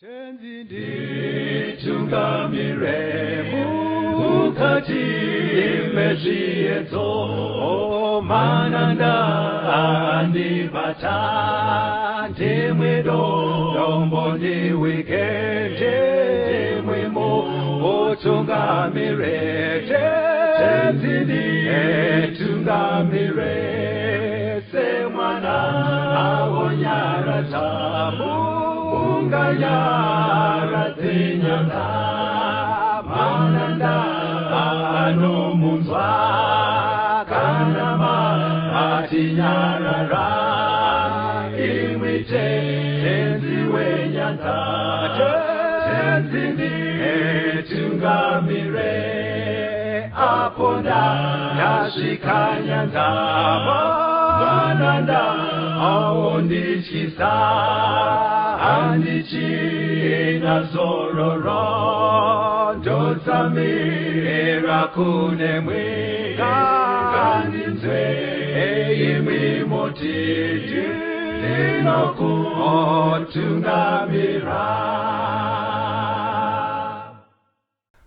Tenzi nditungamire mukati mezviedzo mananda andibata ndimwedo dombo ndiwikende ndimwemo otungamire tenzi nditungamire semwana awonyaratamu Ungayara tinyanga mananda anomunzwa kanama atinyarara imwite tenzi wenyanza tenzi nditungamire aponda yasvika nyanza mananda awondityisa Andichina zororo Dotsamira kunemwika Kandinzwe eimi motiti Dinokuotungamira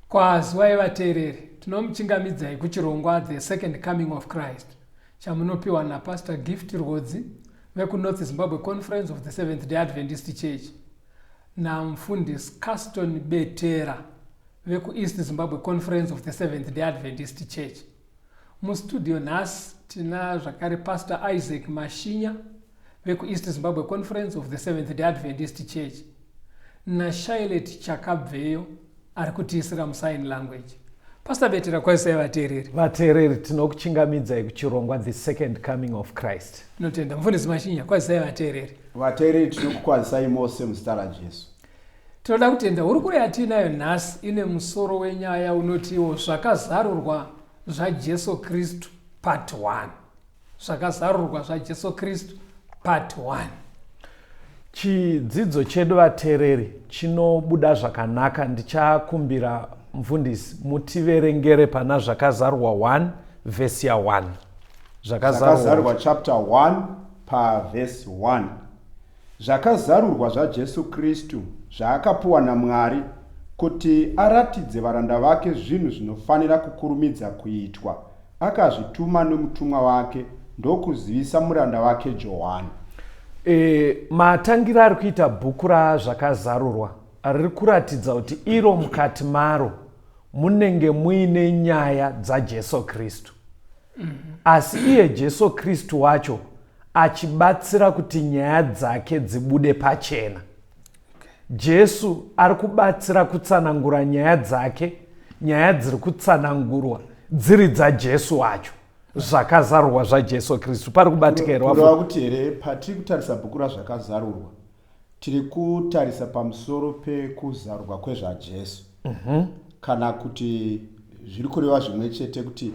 Kwaziwai vateereri, tinomuchingamidzai kuchirongwa The Second Coming of Christ chamunopiwa naPastor Gift Rhodzi veku-North Zimbabwe Conference of the Seventh-day Adventist Church namufundisi Caston Betera veku-East Zimbabwe Conference of the Seventh-day Adventist Church. Mustudio nhasi tina zvakare Pastor Isaac Mashinya veku-East Zimbabwe Conference of the Seventh-day Adventist Church naShailet Chakabveyo ari kutiisira musign language. Pastor Betera, kwaisai vateereri. Vateereri, tinokuchingamidzai kuchirongwa The Second Coming of Christ. Tinotenda. Mufundisi Mashinya, kwaisai vateereri. Vateereri, tinokukwazisai mose muzita raJesu. Tinoda kutenda hurukuro yatinayo nhasi ine musoro wenyaya unotiwo zvakazarurwa zvaJesu Kristu part 1. Zvakazarurwa zvaJesu Kristu part 1. Chidzidzo chedu vateereri chinobuda zvakanaka. Ndichakumbira mufundisi mutiverengere pana zvakazarurwa 1 verse ya 1. Zvakazarurwa chapter 1 pa verse 1. Zvakazarurwa zvaJesu Kristu zvaakapiwa naMwari kuti aratidze varanda vake zvinhu zvinofanira kukurumidza kuitwa. Akazvituma nomutumwa wake ndokuzivisa muranda wake Johani. Matangira ari kuita bhuku razvakazarurwa riri kuratidza kuti iro mukati maro munenge muine nyaya dzaJesu Kristu. Asi iye Jesu Kristu wacho achibatsira kuti nyaya dzake dzibude pachena. Jesu ari kubatsira kutsanangura nyaya dzake, nyaya dziri kutsanangurwa dziri dzaJesu wacho. Zvakazarurwa zvaJesu Kristu pari kubatikirwa. Kureva kuti here patiri kutarisa bhuku razvakazarurwa tiri kutarisa pamusoro pekuzarurwa kwezvaJesu. Kana kuti zviri kureva zvimwe chete kuti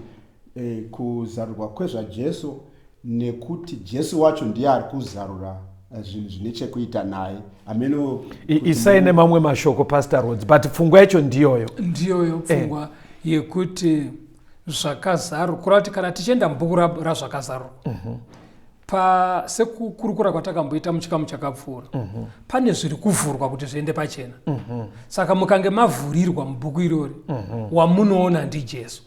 kuzarurwa kwezvaJesu nekuti Jesu wacho ndiye ari kuzarura zvinhu zvine chekuita naye. Ameno isaine mamwe mashoko Pastor Rhodes, but pfungwa yacho ndiyoyo. Ndiyoyo pfungwa yekuti zvakazarurwa kurati kana tichienda mubhuku razvakazarurwa. Sekukurukura kwatakamboita muchikamu chakapfuura. Pane zviri kuvhurwa kuti zviende pachena. Saka mukange mavhurirwa mubhuku irori wamunoona ndiJesu.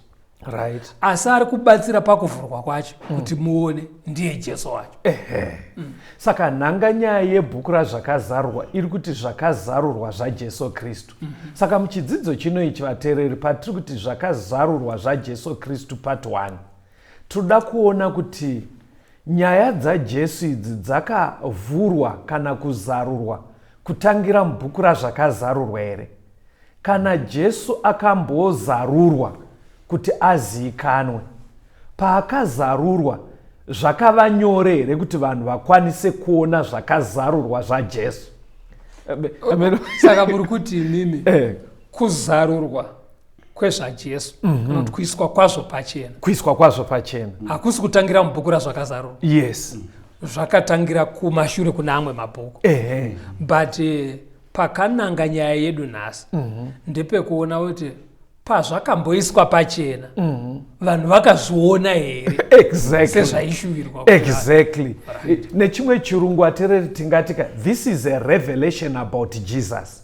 Right. Asi ari kubatsira pakuvhurwa kwacho kuti muone ndiye Jesu wacho. Saka nhanga nyaya yebhuku razvakazarurwa iri kuti zvakazarurwa zvaJesu Kristu. Saka muchidzidzo chino ichi vateereri patiri kuti zvakazarurwa zvaJesu Kristu part 1 toda kuona kuti nyaya dzaJesu idzi dzakavhurwa kana kuzarurwa kutangira mubhuku razvakazarurwa here, kana Jesu akambozarurwa kuti azikanwe. Paakazarurwa zvakava nyore here kuti vanhu vakwanise kuona zvakazarurwa zvaJesu. Saka muri kuti mimi kuzarurwa kwezvaJesu kunoti kuiswa kwazvo pachena. Kuiswa kwazvo pachena. Hakusi kutangira mubhuku razvakazarurwa. Yes. Zvakatangira kumashure kuna amwe mabhuku. But pakananga nyaya yedu nhasi ndepekuona kuti pazvakamboiswa pachena vanhu vakazviona here sezvaishuvirwa. Exactly. Nechimwe chirungu atereri tingatika, this is a revelation about Jesus.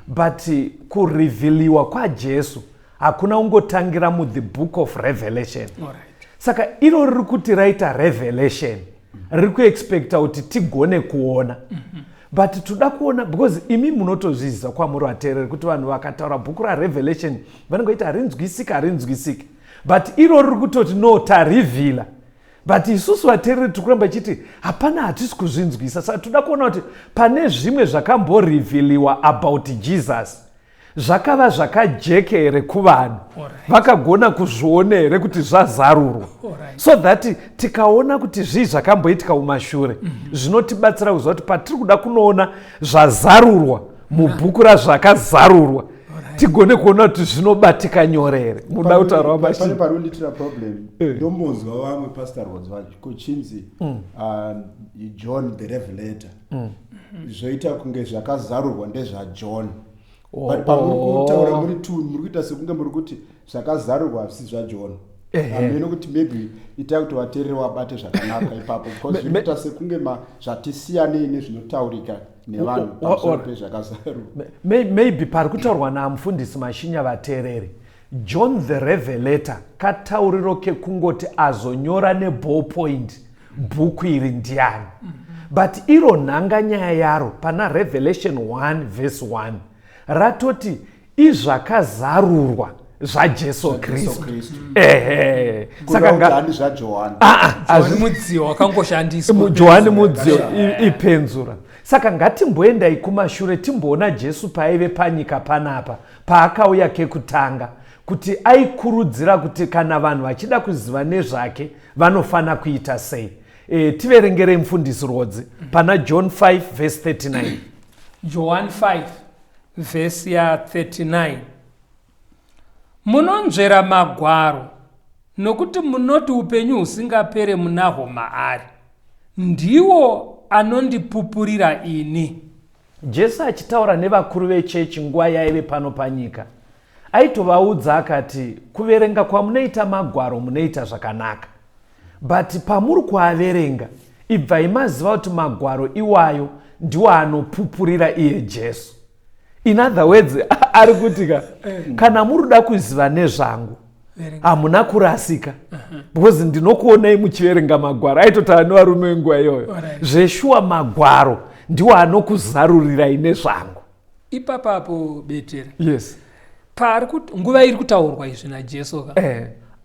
But kurevhiliwa kwaJesu hakuna ungotangira the book of Revelation. Saka iro riri kuti raita revelation riri kuexpecta kuti tigone kuona. But toda kuona, because imi munotozviziva kwamuri vateereri kuti vanhu vakataura bhuku raRevelation vanongoita harinzwisiki. But iro riri kutoti no tarivhila. But isusu vateereri tikuramba chiti hapana hatisi kuzvinzwisa. Saka toda kuona kuti pane zvimwe zvakamborevhiliwa about Jesus zvakava zvakajeka here kuvanhu, vakagona kuzviona here kuti zvazarurwa. So that tikaona kuti zvii zvakamboitika mumashure zvinotibatsira kuziva kuti patiri kuda kunoona zvazarurwa mubhuku razvakazarurwa tigone kuona kuti zvinobatika nyore here. Muda kutaura pane panonditira problem. Ndombonzwa vamwe pastor Rhodes vachinzi John the Revelator zvoita kunge zvakazarurwa ndezvaJohn. But pamuri kutaura muri two muri kuita sekunge muri kuti zvakazarurwa si zvaJohn. Ameno kuti maybe ita kuti vateereri vabate zvakanaka ipapo, because zvinoita sekunge zvatisiyane nezvinotaurika nevanhu pamusoro pezvakazarurwa. Maybe pari kutaurwa namufundisi Mashinya vateereri, John the Revelator katauriro kekungoti azonyora neballpoint bhuku iri ndiani. But iro nhanganyaya yaro pana Revelation 1 verse 1 ratoti izvakazarurwa zvaJesu Kristu. Saka zvaJohani. Mudziyo wakangoshandiswa. Johani mudziyo ipenzura. Saka ngatimboendai kumashure timboona Jesu paive panyika panapa paakauya kekutanga kuti aikurudzira kuti kana vanhu vachida kuziva nezvake vanofana kuita sei. Tiverengere mufundisi Rhodes pana John 5 verse 39. John 5 verse ya 39. Munonzvera magwaro nokuti munoti upenyu husingapere munahwo maari. Ndiwo anondipupurira ini. Jesu achitaura nevakuru vechechi nguva yaive pano panyika aitovaudza akati kuverenga kwamunoita magwaro munoita zvakanaka, but pamuri kuaverenga ibvai maziva kuti magwaro iwayo ndiwo anopupurira iye Jesu. In other words, ari kutika kana muruda kuziva nezvangu hamuna kurasika, because ndinokuonai muchiverenga magwaro. Aitotaura nevarume nguva iyoyo zveshuwa magwaro ndiwo anokuzarurirai nezvangu. Ipapapo Betera. Yes. Pari kuti nguva iri kutaurwa izvi naJesu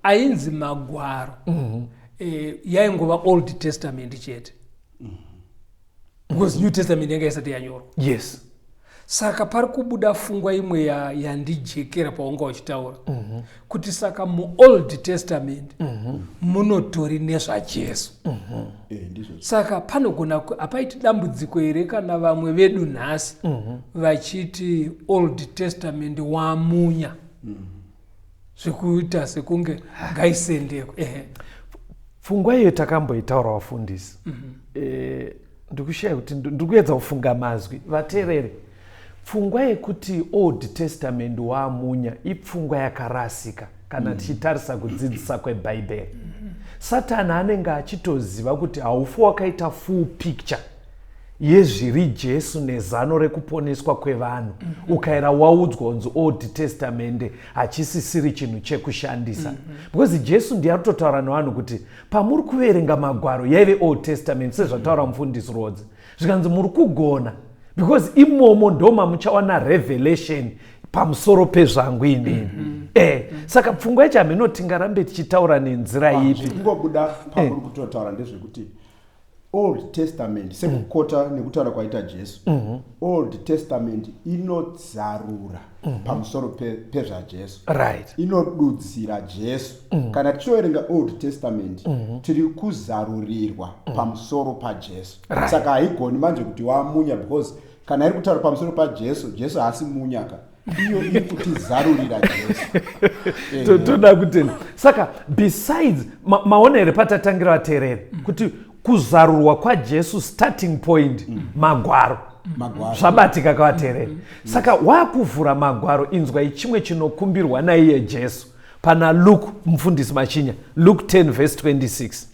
ainzi magwaro. Yaingova Old Testament chete. Because New Testament yanga isati yanyorwa. Yes. Saka pari kubuda pfungwa imwe yandijekera paunga uchitaura kuti saka muOld Testament munotori nezvaJesu. Saka panogona apaiti dambudziko here kana vamwe vedu nhasi vachiti Old Testament wamunya zvekuita sekunge ngaisendeko. Pfungwa iyo takamboitaura vafundisi. Ndikushaya kuti ndikuedza kufunga mazwi vateereri. Pfungwa yekuti Old Testament wamunya ipfungwa yakarasika kana tichitarisa kudzidzisa kweBhaibheri. Satani anenge achitoziva kuti haufi wakaita full picture yezviri Jesu nezano rekuponeswa kwevanhu ukaira waudzwa kunzi Old Testament hachisisiri chinhu chekushandisa. Because Jesu ndiye aritotaura nevanhu kuti pamuri kuverenga magwaro yaive Old Testament sezvataura mufundisi Rhodes zvikanzi muri kugona, because imomo ndoma muchawana revelation pamusoro pezvangu inini. Saka pfungwa yacho hameno tingarambe tichitaura nenzira ipi. Ngobuda pamuri kutotaura ndezvekuti Old Testament sekukota nekutaura kwaita Jesu. Old Testament inodzarura pamusoro pezvaJesu. Right. Inodudzira Jesu. Kana tichoverenga Old Testament tiri kuzarurirwa pamusoro paJesu. Saka haigoni manje kuti wamunya, because kana iri kutaura pamusoro paJesu, Jesu haasi munyaka. Iyo iri kutizarurira Jesu. Toda kutenda. Saka besides maonere patatangira vateereri kuti kuzarurwa kwaJesu starting point magwaro. magwaro zvabatika kavateereri. Saka wakuvhura magwaro, inzwai chimwe chinokumbirwa naiye Jesu pana Luke, mufundisi Machinya, Luke 10 verse 26.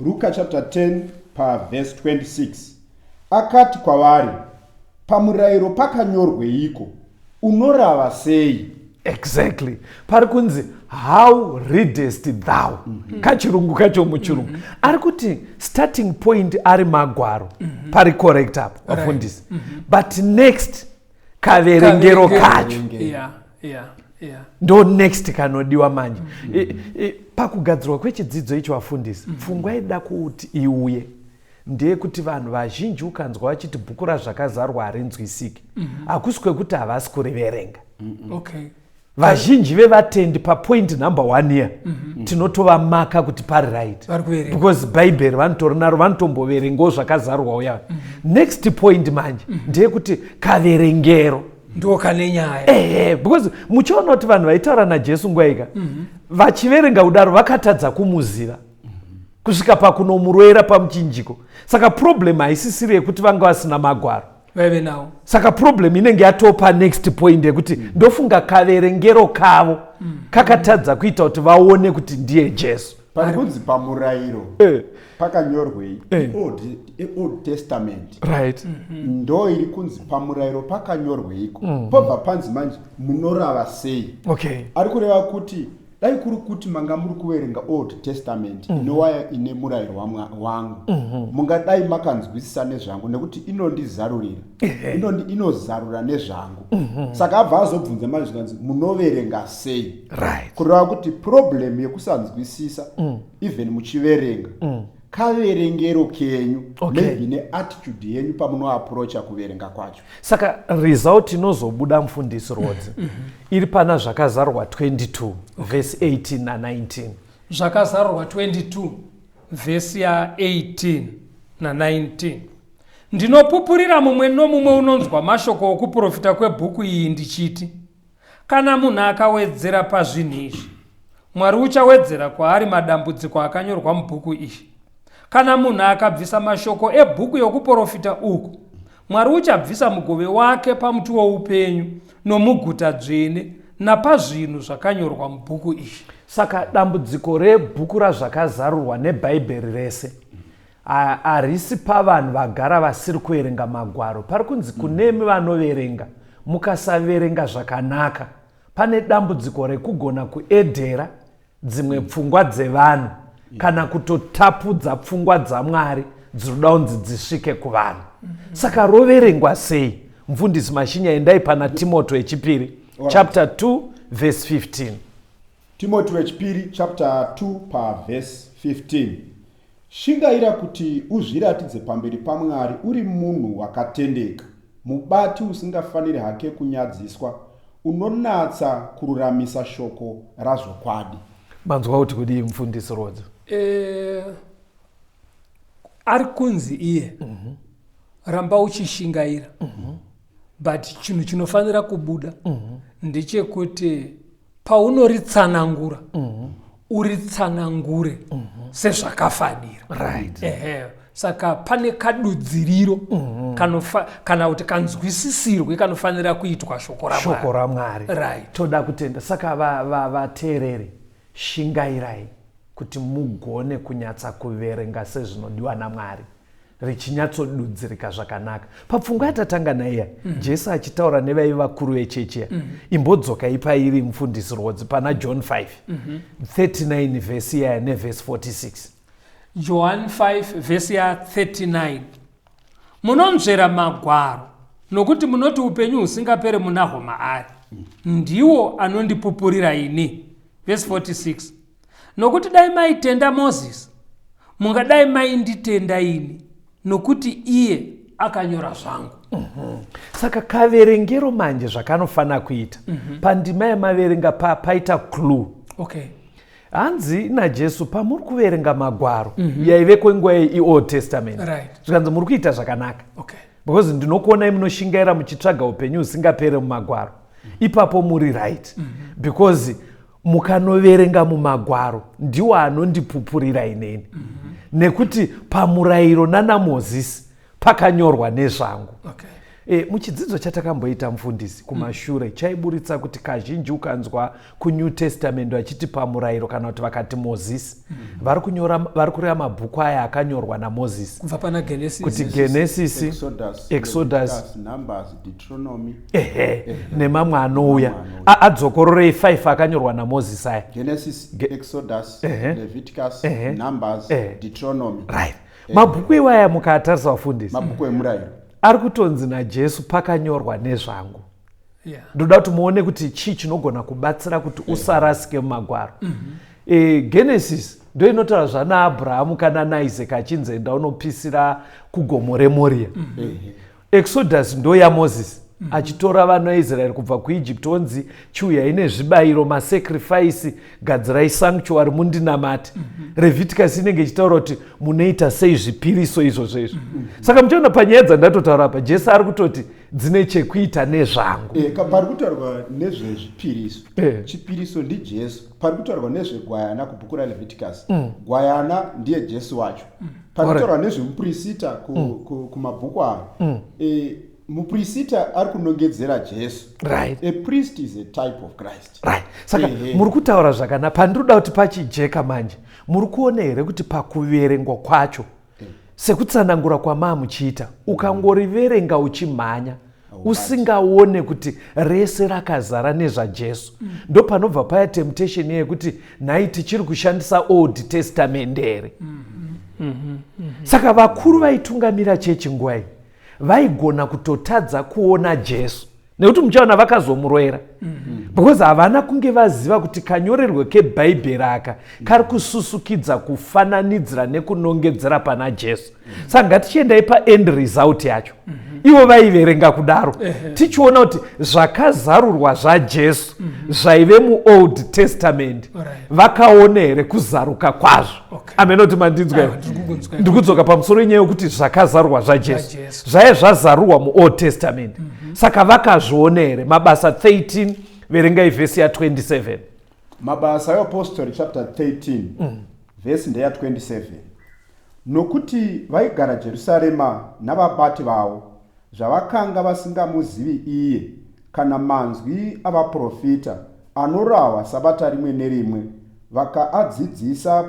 Luka chapter 10 verse 26. Akati kwavari, pamurayiro pakanyorweiko, unorava sei? Exactly. Pari kunzi how readest thou. Kachirungu kacho muchirungu. Ari kuti starting point ari magwaro. Pari correct up wafundisi. But next kaverengero kacho. Ndo next kanodiwa manje. Pakugadzirwa kwechidzidzo icho wafundisi. Pfungwa ida kuti iuye. Ndiye kuti vanhu vazhinji ukanzwa vachiti bhuku razvakazarwa harinzwisiki. Hakusi kwekuti havasi kuriverenga. Okay. Vazhinji vevatendi papoint number 1 here tinotovamaka kuti pari right, because bhaibheri vanotorinaro vanotomboverengawo zvakazarwa uya. Next point manje ndeyekuti kaverengero ndo kane nyaya. Because muchiona kuti vanhu vaitaura naJesu nguva ika vachiverenga kudaro vakatadza kumuziva kusvika pakunomurwera pamuchinjiko. Saka problem haisisiri yekuti vanga vasina magwaro. Saka problem inenge yatopa next point yekuti ndofunga kaverengero kavo kakatadza kuita kuti vaone kuti ndiye Jesu. Parikunzi pamurayiro pakanyorwei Old Testament, right? Ndo iri kunzi pamurayiro pakanyorweiko. Pobva panzi manje munorava sei. Okay. Ari kureva kuti dai kuri kuti manga muri kuverenga Old Testament inowaya ine murayiro wangu, mungadai makanzwisisa nezvangu nekuti inondizarurira, inozarura nezvangu. Saka abva azobvunza manje kanzi munoverenga sei. Right. Kureva kuti problem yekusanzwisisa even muchiverenga kaverengero kenyu, maybe neattitude yenyu pamunoapproacha kuverenga kwacho. Saka result inozobuda mufundisi Rodzi iri pana zvakazarwa 22 verse 18 na 19. Zvakazarwa 22 verse ya 18 na 19. Ndinopupurira mumwe nomumwe unonzwa mashoko okuprofita kwebhuku iyi ndichiti, kana munhu akawedzera pazvinhu izvi, Mwari uchawedzera kwaari madambudziko akanyorwa mubhuku izvi. Kana munhu akabvisa mashoko ebhuku yokuprofita uku, Mwari uchabvisa mugove wake pamuti woupenyu nomuguta dzvene napazvinhu zvakanyorwa mubhuku izvi. Saka dambudziko rebhuku razvakazarurwa nebhaibheri rese harisi pavanhu vagara vasiri kuverenga magwaro. Pari kunzi kunemi vanoverenga mukasaverenga zvakanaka, pane dambudziko rekugona kuedhera dzimwe pfungwa dzevanhu kana kutotapudza pfungwa dzaMwari dzinoda kunzi dzisvike kuvanhu. Saka roverengwa sei? Mufundisi Mashinya, endai pana Timoto wechipiri chapter 2 verse 15. Timoto wechipiri chapter 2 verse 15. Shingaira kuti uzviratidze pamberi paMwari uri munhu wakatendeka, mubati usingafaniri hake kunyadziswa, unonatsa kururamisa shoko razvokwadi. Manzwa kuti kudii mufundisi Rodzi? Ari kunzi iye ramba uchishingaira, but chinhu chinofanira kubuda ndechekuti paunoritsanangura uritsanangure sezvakafanira. Right. Saka pane kadudziriro kana kuti kanzwisisirwe kanofanira kuitwa shoko raMwari. Right. Toda kutenda. Saka vateereri, shingairai kuti mugone kunyatsa kuverenga sezvinodiwa naMwari, richinyatsodudzirika zvakanaka. Papfungwa yatatanga naiya Jesu achitaura nevai vakuru vechechi, imbodzokai pairi mufundisi Rodzi pana John 5 39 verse ya neverse 46. John 5 verse ya 39. Munonzvera magwaro nokuti munoti upenyu husingapere munahwo maari, ndiwo anondipupurira ini. Verse 46. Nokuti dai maitenda Moses, mungadai mainditenda ini, nokuti iye akanyora zvangu. Saka kaverengero manje zvakanofana kuita pandima yemaverenga paita clue. Okay. Hanzi naJesu pamuri kuverenga magwaro yaive kwenguva yeOld Testament, zvikanzi muri kuita zvakanaka. Okay. Because ndinokuonai munoshingaira muchitsvaga upenyu husingapere mumagwaro, ipapo muri right. Because mukanoverenga mumagwaro ndiwo anondipupurira ineni. Nekuti pamurayiro nana Mozisi pakanyorwa nezvangu. Okay. Muchidzidzo chatakamboita mufundisi kumashure chaiburitsa kuti kazhinji ukanzwa kuNew Testament vachiti pamurayiro kana kuti vakati Mozisi vari kureva mabhuku aya akanyorwa naMozisi kubva pana Genesis kuti Genesis, Exodus, Numbers, Deuteronomy, nemamwe anouya adzokororei 5 akanyorwa naMozisi aya. Genesis, Exodus, Leviticus, Numbers, Deuteronomy. Right. Mabhuku iwaya mukatarisa vafundisi mabhuku emurayiro ari kutonzi naJesu pakanyorwa nezvangu. Yeah. Ndoda kuti muone kuti chii chinogona kubatsira kuti usarasike mumagwaro. Genesis ndo inotaura zvanaAbhurahamu kana naIsaac achinzi enda unopisira kugomo reMoria. Exodus ndo yaMozisi achitora vana vaIsraeri kubva kuIjipti onzi chiuyai nezvibayiro, masacrifice, gadzirai sanctuary mundinamate. Leviticus inenge ichitaura kuti munoita sei zvipiriso izvozvo. Saka muchaona panyaya dzandatotaura apa Jesu ari kutoti dzine chekuita nezvangu. Pari kutaurwa nezvezvipiriso, chipiriso ndiJesu. Pari kutaurwa nezvegwayana kubhuku raLeviticus, gwayana ndiye Jesu wacho. Pari kutaurwa nezvemuprista kumabhuku aya, muprista ari kunongedzera Jesu. Right. A priest is a type of Christ. Right. Saka muri kutaura zvakanaka. Pandinoda kuti pachijeka manje muri kuona here kuti pakuverengwa kwacho sekutsanangura kwamamuchiita ukangoriverenga uchimhanya usingaone kuti rese rakazara nezvaJesu, ndo panobva paya temptation yekuti nhai tichiri kushandisa Old Testament here. Saka vakuru vaitungamira chechi nguva iyi vaigona kutotadza kuona Jesu nekuti muchaona vakazomurwera because havana kunge vaziva kuti kanyorerwe kebhaibheri aka kari kususukidza kufananidzira nekunongedzera pana Jesu. Saka ngatichiendai paend result yacho. Ivo vaiverenga kudaro tichiona kuti zvakazarurwa zvaJesu zvaive muOld Testament vakaona here kuzaruka kwazvo. Ameno kuti mandinzwa ndikudzoka pamusoro yenyaya yokuti zvakazarurwa zvaJesu zvaive zvazarurwa muOld Testament. Saka vakazviona here. Mabasa 13 verengai vhesi ya27. Mabasa eApostori chapter 13 vhesi ndeya 27. Nokuti vaigara Jerusarema navabati vavo zvavakanga vasingamuzivi iye kana manzwi avaprofita anorahwa sabata rimwe nerimwe, vakaadzidzisa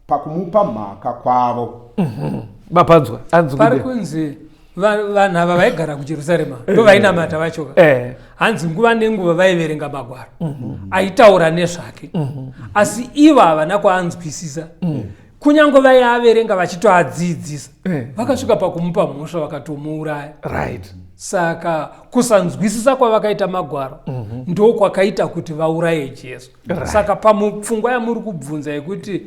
pakumupa mhaka kwavo. Mapanzwa pari kunzi vanhu ava vaigara kujerusarema ndo vainamata vacho. Hanzi nguva nenguva vaiverenga magwaro aitaura nezvake, asi ivo havana kuanzwisisa. Kunyange vaiaverenga vachitoadzidzisa vakasvika pakumupa mhosva vakatomuuraya. Right. Saka kusanzwisisa kwavakaita magwaro ndo kwakaita kuti vauraye Jesu. Saka pamupfungwa yamuri kubvunza yekuti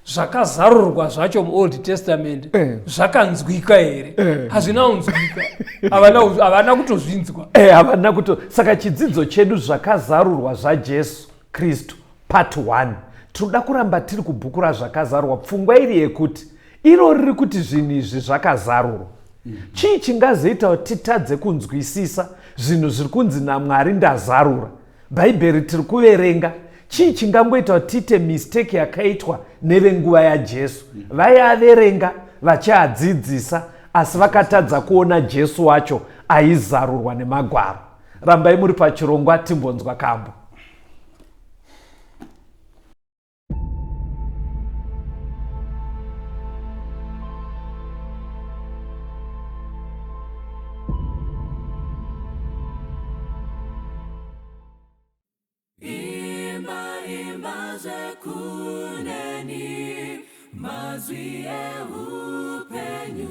zvakazarurwa zvacho muOld Testament zvakanzwika here? Hazvina kunzwika. Havana kutozvinzwa. Havana kuto. Saka chidzidzo chedu zvakazarurwa zvaJesu Kristu part 1 tinoda kuramba tiri kubhuku razvakazarurwa. Pfungwa iri yekuti iro riri kuti zvinhu izvi zvakazarurwa. Chii chingazoita kuti titadze kunzwisisa zvinhu zviri kunzi naMwari ndazarura? Bhaibheri tiri kuverenga. Chii chingangoita kuti tiite mistake yakaitwa nevenguva yaJesu? Vaiaverenga vachiadzidzisa asi vakatadza kuona Jesu wacho aizarurwa nemagwaro. Rambai muri pachirongwa timbonzwa kambo. Kuneni mazwi eupenyu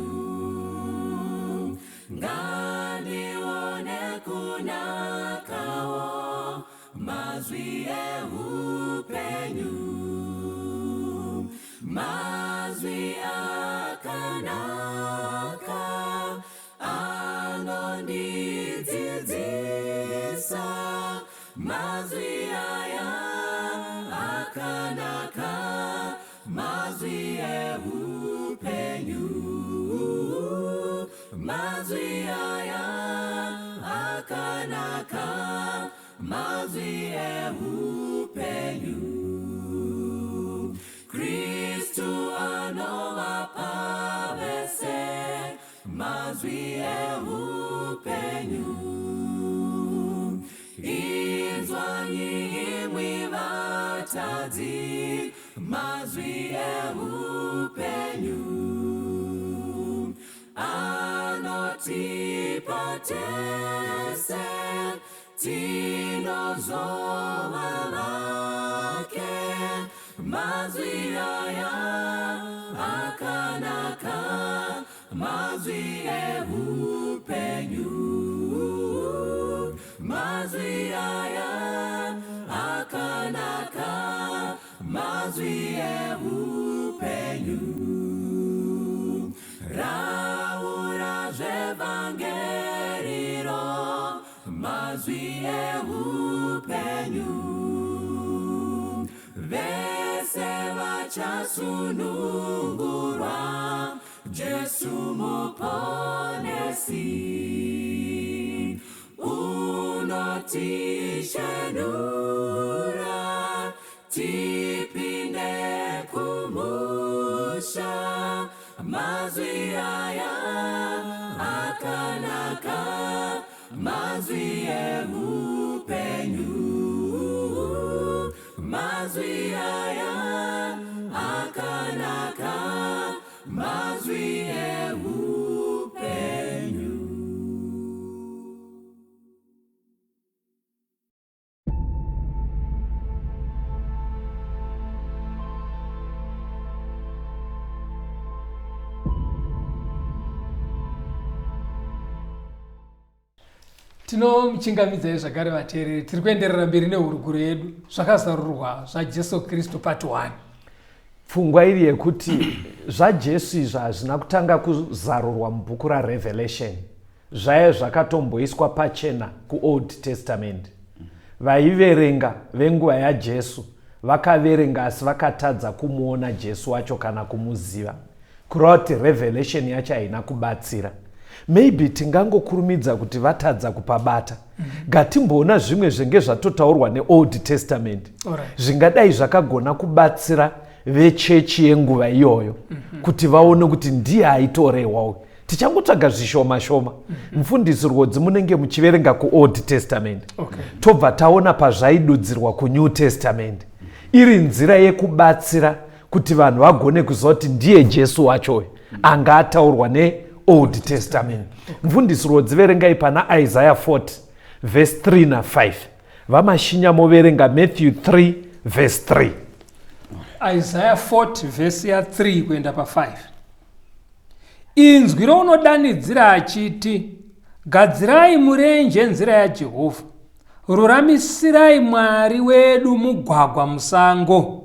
nganione kunakawo mazwi eupenyu mazwi akanaka anondidzidzisa mazwi aya akanaka mazwi eupenyu mazwi aya akanaka mazwi eupenyu Kristu anovapa vese mazwi eupenyu. Inzwanyi imwi vatadzi, mazwi eupenyu. Anotipa tese, tinozova vake, mazwi aya akanaka, mazwi eupenyu. Mazwi aya akanaka, mazwi eupenyu. Raura zvevangeriro, mazwi eupenyu. Vese vachasunungurwa, Jesu muponesi. Unotishenura, tipinde kumusha, mazwi aya akanaka, mazwi eupenyu. Mazwi aya akanaka, mazwi eupenyu. Tinomuchingamidzai zvakare vateereri, tiri kuenderera mberi nehuruguru yedu zvakazarurwa zvajesu kristu part 1. Pfungwa iri yekuti zvajesu izvi hazvina kutanga kuzarurwa mubhuku raRevelation, zvaive zvakatomboiswa pachena kuOld Testament. Vaiverenga venguva yajesu vakaverenga asi vakatadza kumuona jesu wacho kana kumuziva, kureva kuti Revelation yacho haina kubatsira. Maybe tingangokurumidza kuti vatadza kupabata. Ngatimboona zvimwe zvenge zvatotaurwa neOld Testament zvingadai zvakagona kubatsira vechechi yenguva iyoyo kuti vaone kuti ndiye aitorehwa. Tichangotsvaga zvishoma shoma. Mufundisi Rwodzi munenge muchiverenga kuOld Testament, tobva taona pazvaidudzirwa kuNew Testament, iri nzira yekubatsira kuti vanhu vagone kuziva kuti ndiye jesu wachoyo anga ataurwa neOld Testament. Mufundisi Rwodzi verengai pana Isaiah 40 verse 3 na 5. Vamashinya moverenga Matthew 3 verse 3. Isaiah 40 verse ya 3 kuenda pa5. Inzwi rounodanidzira achiti, gadzirai murenje nzira yaJehovha, ruramisirai Mwari wedu mugwagwa musango.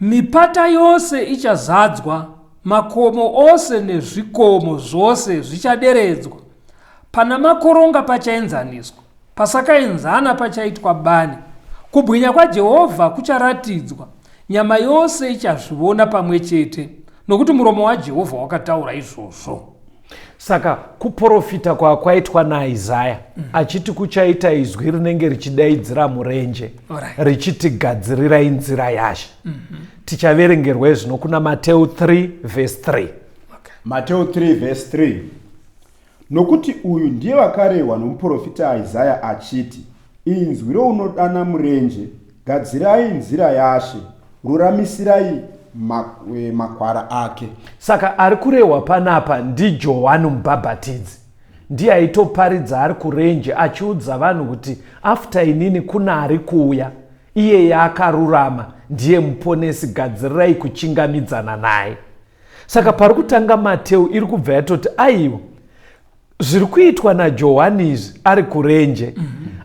Mipata yose ichazadzwa, makomo ose nezvikomo zvose zvichaderedzwa. Pana makoronga pachaenzaniswa, pasakaenzana pachaitwa bani. Kubwinya kwaJehovha kucharatidzwa, nyama yose ichazviona pamwe chete, nokuti muromo waJehovha wakataura izvozvo. Saka kuprofita kwaitwa naIsaya achiti kuchaita izwi rinenge richidaidzira murenje, richiti gadzirirai nzira yaShe. Tichaverengerwa zvino kuna Mateo 3 verse 3. Mateo 3 verse 3. Nokuti uyu ndiye wakarehwa nomuprofita Isaya achiti, inzwi rounodana murenje, gadzirai nzira yaShe, ruramisirai makwara ake. Saka ari kurehwa panapa ndiJohani Mubhabhatidzi. Ndiye aitoparidza ari kurenje achiudza vanhu kuti after inini kuna ari kuuya, iye yakarurama, ndiye muponesi, gadzirirai kuchingamidzana naye. Saka pari kutanga Mateo iri kubva yatoti aiwa, zviri kuitwa naJohani izvi ari kurenje,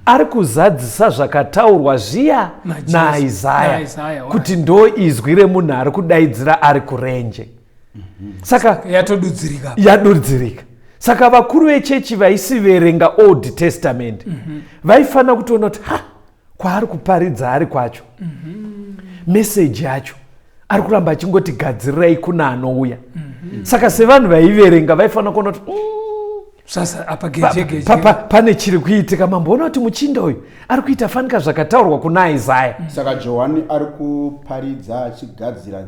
ari kuzadzisa zvakataurwa zviya naIsaya kuti ndo izwi remunhu ari kudaidzira ari kurenje. Saka yadudzirika. Saka vakuru vechechi vaisiverenga Old Testament vaifanira kutoona kuti kwaari kuparidza ari kwacho, meseji yacho ari kuramba achingoti gadzirirai kuna anouya. Saka sevanhu vaiverenga vaifanira kuona kuti sasa apa geje pane chiri kuitika. Mamboona kuti muchinda uyu ari kuita fanika zvakataurwa kuna Isaya. Saka Johani ari kuparidza achigadzira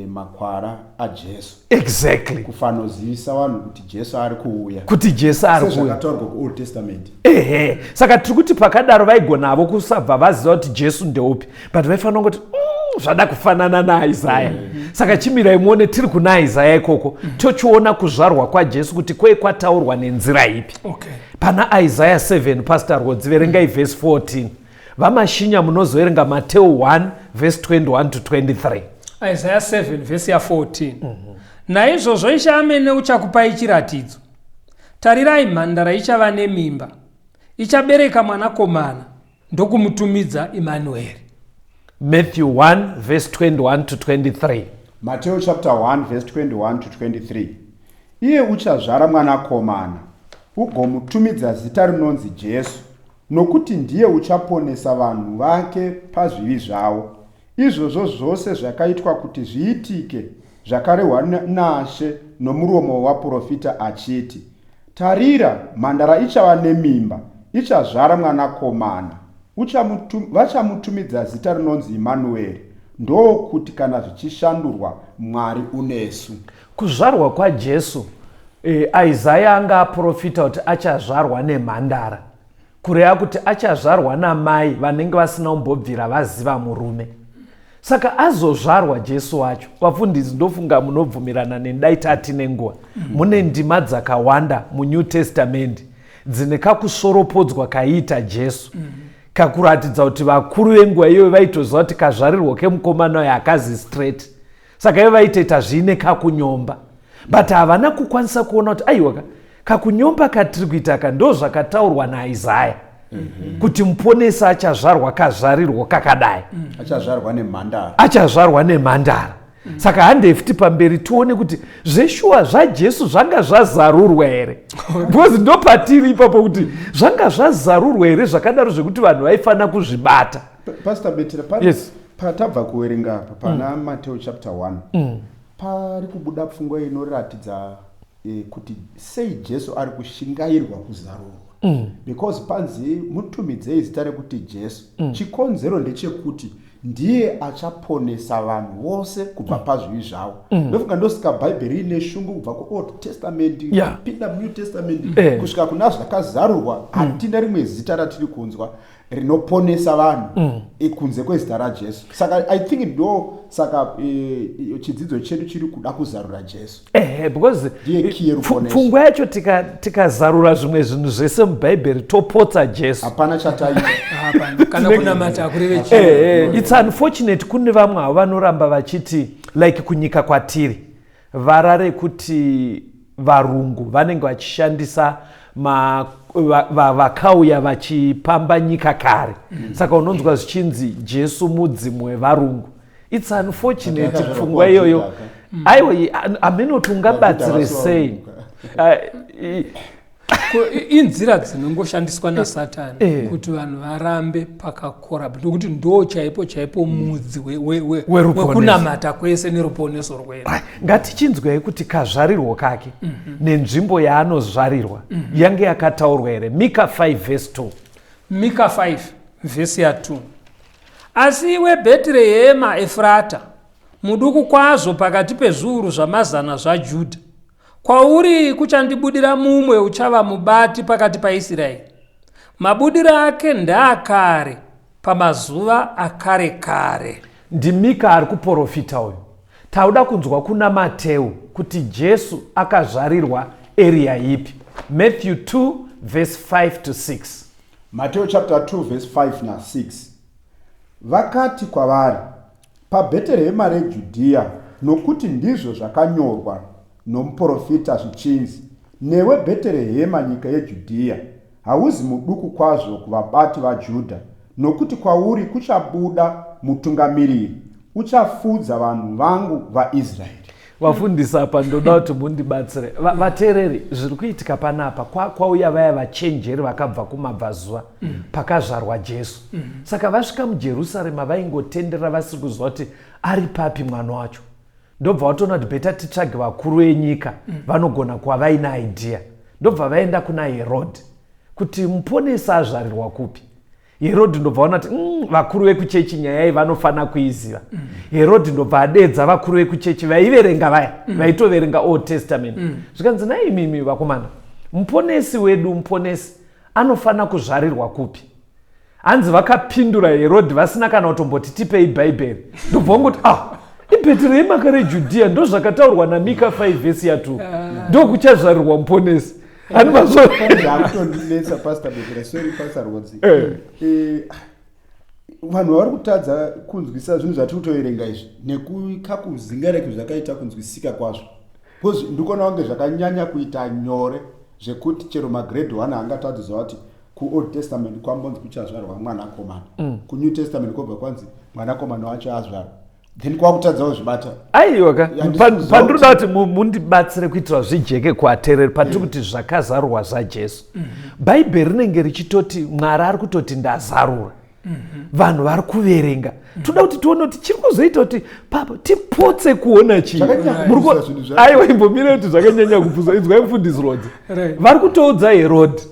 makwara ajesu exactly kufanozivisa vanhu kuti jesu ari kuuya kuti jesu ari kuuya sezvakataurwa kuold testament. Saka tiri kuti pakadaro vaigonavo kusabva vaziva kuti jesu ndeupi, but vaifanira kuti zvada kufanana naisaya. Saka chimirai muone tiri kuna isaya ikoko tochiona kuzvarwa kwajesu kuti kwataurwa nenzira ipi. Pana isaya 7 pastor Rhodzi verengai verse 14, vamashinya munozoverenga Mateo 1 verse 21 to 23. Isaiah 7 verse ya 14. Naizvozvo Ishe amene uchakupai chiratidzo. Tarirai, mhandara ichava nemimba, ichabereka mwanakomana, ndokumutumidza Emmanuel. Matthew 1 verse 21 to 23. Mateo chapter 1 verse 21 to 23. Iye uchazvara mwanakomana, ugomutumidza zita rinonzi Jesu, nokuti ndiye uchaponesa vanhu vake pazvivi zvavo. Izvozvo zvose zvakaitwa kuti zviitike zvakarehwa naShe nomuromo waprofita achiti, tarira, mhandara ichava nemimba, ichazvara mwanakomana, vachamutumidza zita rinonzi Emmanuel, ndokuti kana zvichishandurwa Mwari unesu. Kuzvarwa kwaJesu, Isaya anga aprofita kuti achazvarwa nemhandara, kureva kuti achazvarwa namai vanenge vasina kumbobvira vaziva murume. Saka azozvarwa Jesu wacho, vafundisi ndofunga munobvumirana nendai tatine nguva, mune ndima dzakawanda muNew Testament dzine kakusoropodzwa kaiita Jesu, kakuratidza kuti vakuru venguva iyoyo vaitoziva kuti kazvarirwo kemukomana uyo hakazi straight, saka ivo vaitoita zvine kakunyomba, but havana kukwanisa kuona kuti aiwa kakunyomba katiri kuita ka ndo zvakataurwa naIsaya. Kuti muponesa achazvarwa kazvarirwo kakadai, achazvarwa nemhandara. Saka handefuti pamberi tione kuti zveshuwa zvaJesu zvanga zvazarurwa here, because ndo patiri ipapo kuti zvanga zvazarurwa here zvakadaro zvekuti vanhu vaifana kuzvibata. Pastor Betira, yes, patabva kuverenga apa pana Mateo chapter 1 pari kubuda pfungwa inoratidza kuti sei Jesu ari kushingairwa kuzarurwa. Because panzi mutumidzei zita rekuti Jesu, chikonzero ndechekuti ndiye achaponesa vanhu vose kubva pazvivi zvavo. Ndofunga ndosika Bhaibheri ine shungu kubva kuOld Testament kupinda muNew Testament kusvika kuna zvakazarurwa, hatina rimwe zita ratiri kunzwa rinoponesa vanhu kunze kwezita raJesu. Saka I think ndo saka chidzidzo chedu chiri kuda kuzarura Jesu. Because pfungwa yacho tikazarura zvimwe zvinhu zvese muBhaibheri topotsa Jesu. Hapana chataita. Kana kunamata kureve chii. It's unfortunate kune vamwe avo vanoramba vachiti like kunyika kwatiri varare kuti varungu vanenge vachishandisa vakauya vachipamba nyika kare. Saka unonzwa zvichinzi Jesu mudzimu wevarungu. It's unfortunate pfungwa iyoyo. Aiwa, amenoti ungabatsire sei? Inzira dzinongoshandiswa naSatani kuti vanhu varambe pakakora, kuti ndo chaipo mudzi wekunamata kwese neruponeso rwedu. Ngatichinzwei kuti kazvarirwo kake nenzvimbo yaanozvarirwa yange yakataurwa here. Mika 5 verse 2. Mika 5 verse ya 2. Asi iwe Bheterehema Efrata, muduku kwazvo pakati pezviuru zvamazana zvaJudha, kwauri kuchandibudira mumwe uchava mubati pakati paIsraeri. Mabudiro ake ndeakare, pamazuva akare kare. Ndimika ari kuprofita uyu. Tauda kunzwa kuna Mateo kuti Jesu akazvarirwa area ipi. Matthew 2 verse 5 to 6. Mateo chapter 2 verse 5 na 6. Vakati kwavari, paBheterehema reJudhea, nokuti ndizvo zvakanyorwa nomuprofita zvichinzi, newe Bheterehema nyika yeJudhea, hauzi muduku kwazvo kuvabati vaJudha, nokuti kwauri kuchabuda mutungamiriri, uchafudza vanhu vangu vaIsraeri. Vafundisa apa ndoda kuti mundibatsire. Vateereri, zviri kuitika panapa kwauya vaya vachenjeri vakabva kumabvazuva pakazvarwa Jesu. Saka vasvika muJerusarema vaingotenderera vasiri kuziva kuti ari papi mwana wacho. Ndobva watoona kuti bheta titsvage vakuru venyika vanogona kuva vaine idea. Ndobva vaenda kuna Herod kuti muponesa azvarirwa kupi. Herodhi ndobva aona kuti vakuru vekuchechi nyaya iyi vanofana kuiziva. Herodhi ndobva adedza vakuru vekuchechi vaiverenga vaya vaitoverenga Old Testament. Zvikanzi naimimi vakomana, muponesi wedu, muponesi anofana kuzvarirwa kupi? Hanzi vakapindura Herodhi vasina kana kutomboti tipei bhaibheri. Ndobva wangoti iBheterehema reJudhea ndo zvakataurwa naMika 5 vhesi ya2 ndo kuchazvarirwa muponesi. Ndakutondinetsa Pastor Bethera, sorry Pastor Rodzi. Vanhu vari kutadza kunzwisa zvinhu zvatiri kutoverenga izvi nekukakuzingareki zvakaita kunzwisika kwazvo. Because ndikuona wange zvakanyanya kuita nyore zvekuti chero magrade 1 angatadzwa kuti kuOld Testament kwambonzi kuchazvarwa mwanakomana. KuNew Testament kwobva kwanzi mwanakomana wacho azvarwa. Then kwakutadzawo zvibata. Aiwa, pandiroda kuti mundibatsire kuitira zvijeke kuatereri patiri kuti zvakazarurwa zvaJesu. Bhaibheri rinenge richitoti Mwari ari kutoti ndazarura. Vanhu vari kuverenga. Toda kuti tione kuti chiri kuzoita kuti papa tipotse kuona chii. Aiwa, imbomire kuti zvakanyanya kubvusa. Inzwai mufundisi Rodzi. Vari kutoudza Herodhi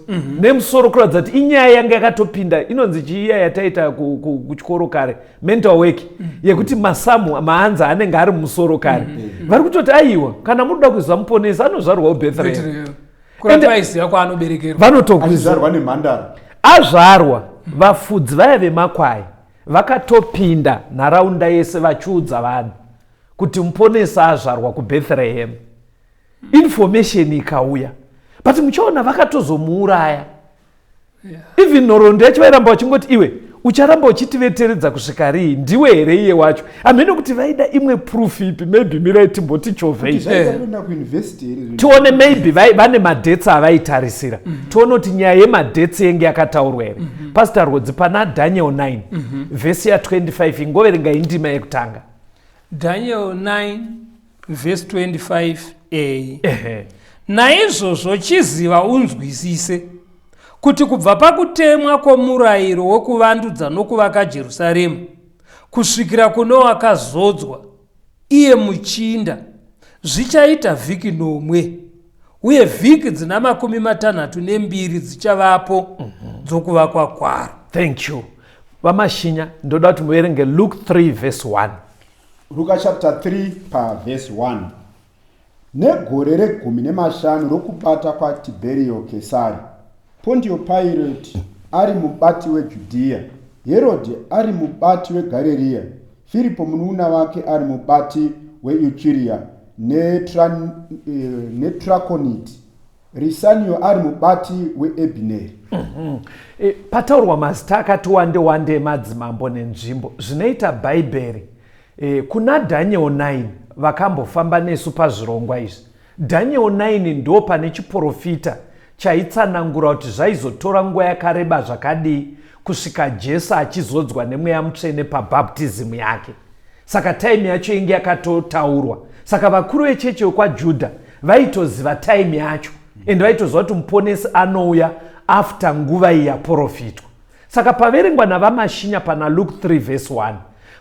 nemusoro kuratidza kuti inyaya yanga yakatopinda, inonzi chiiya yataita kuchikoro kare, mental work, yekuti masamu maanza anenge ari mumusoro kare. Vari kutoti aiwa, kana munoda kuziva muponesi anozvarwawo Bethlehem. Kurapaiziva kwaanoberekerwa. Vanotokuzvarwa nemhandara. Azvarwa, vafudzi vaya vemakwai vakatopinda nharaunda yese vachiudza vanhu kuti muponesi azvarwa kuBethlehem. Information ikauya, but muchaona vakatozomuuraya. Even nhoroondo yacho vairamba vachingoti iwe ucharamba uchitiveteredza kusvika rii, ndiwe here iye wacho. Hamene kuti vaida imwe proof ipi, maybe mirai timboti chovhei tione maybe vane madetsi avaitarisira, tione kuti nyaya yemadetsi yenge yakataurwa here. Pastor Rodzi, pana Daniel 9 vhesi ya25 ingoverenga indima yekutanga. Daniel 9 vhesi 25a. Naizvozvo chiziva unzwisise kuti kubva pakutemwa kwomurayiro wokuvandudza nokuvaka Jerusaremu kusvikira kuno wakazodzwa iye muchinda zvichaita vhiki 9, uye vhiki dzina 62 dzichavapo dzokuvakwa kwaro. Thank you. Vamashinya, ndoda kuti muverenge Luke 3 verse 1. Luka chapter 3 pa verse 1. Negore re15 rokubata kwaTiberio Kesari, Pontius Pilate ari mubati weJudhea, Herode ari mubati weGarirea, Filipo munun'una wake ari mubati weIturea neTrakoniti, Lisanio ari mubati weEbineri. Pataurwa mazita akati wande madzimambo nenzvimbo zvinoita bhaibheri. Kuna Daniel 9 vakambofamba nesu pazvirongwa izvi. Daniel 9 ndo pane chiprofita chaitsanangura kuti zvaizotora nguva yakareba zvakadii kusvika Jesu achizodzwa nemweya mutsvene pabhabhitizimu yake. Saka taimi yacho inge yakatotaurwa. Saka vakuru vechechi kwaJudha vaitoziva taimi yacho, ende vaitoziva kuti muponesi anouya after nguva iyi yaprofitwa. Saka paverengwa navamashinya pana Luke 3 verse 1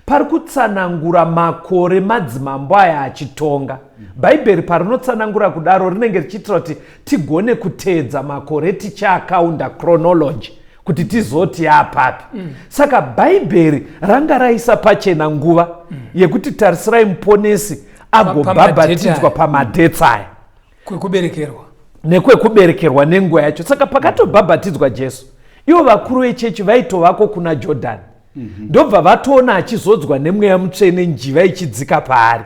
pari kutsanangura makore madzimambo aya achitonga. Bhaibheri parinotsanangura kudaro rinenge richitira kuti tigone kuteedza makore tichiakaunda chronology kuti tizoti yapapi. Saka bhaibheri ranga raisa pachena nguva yekuti tarisirai muponesi agobhabhatidzwa pamadetsi aya kwekuberekerwa nekwekuberekerwa nenguva yacho. Saka pakatobhabhatidzwa Jesu, ivo vakuru vechechi vaitovako kuna Jordani. Ndobva vatoona achizodzwa nemweya mutsvene, njiva ichidzika paari.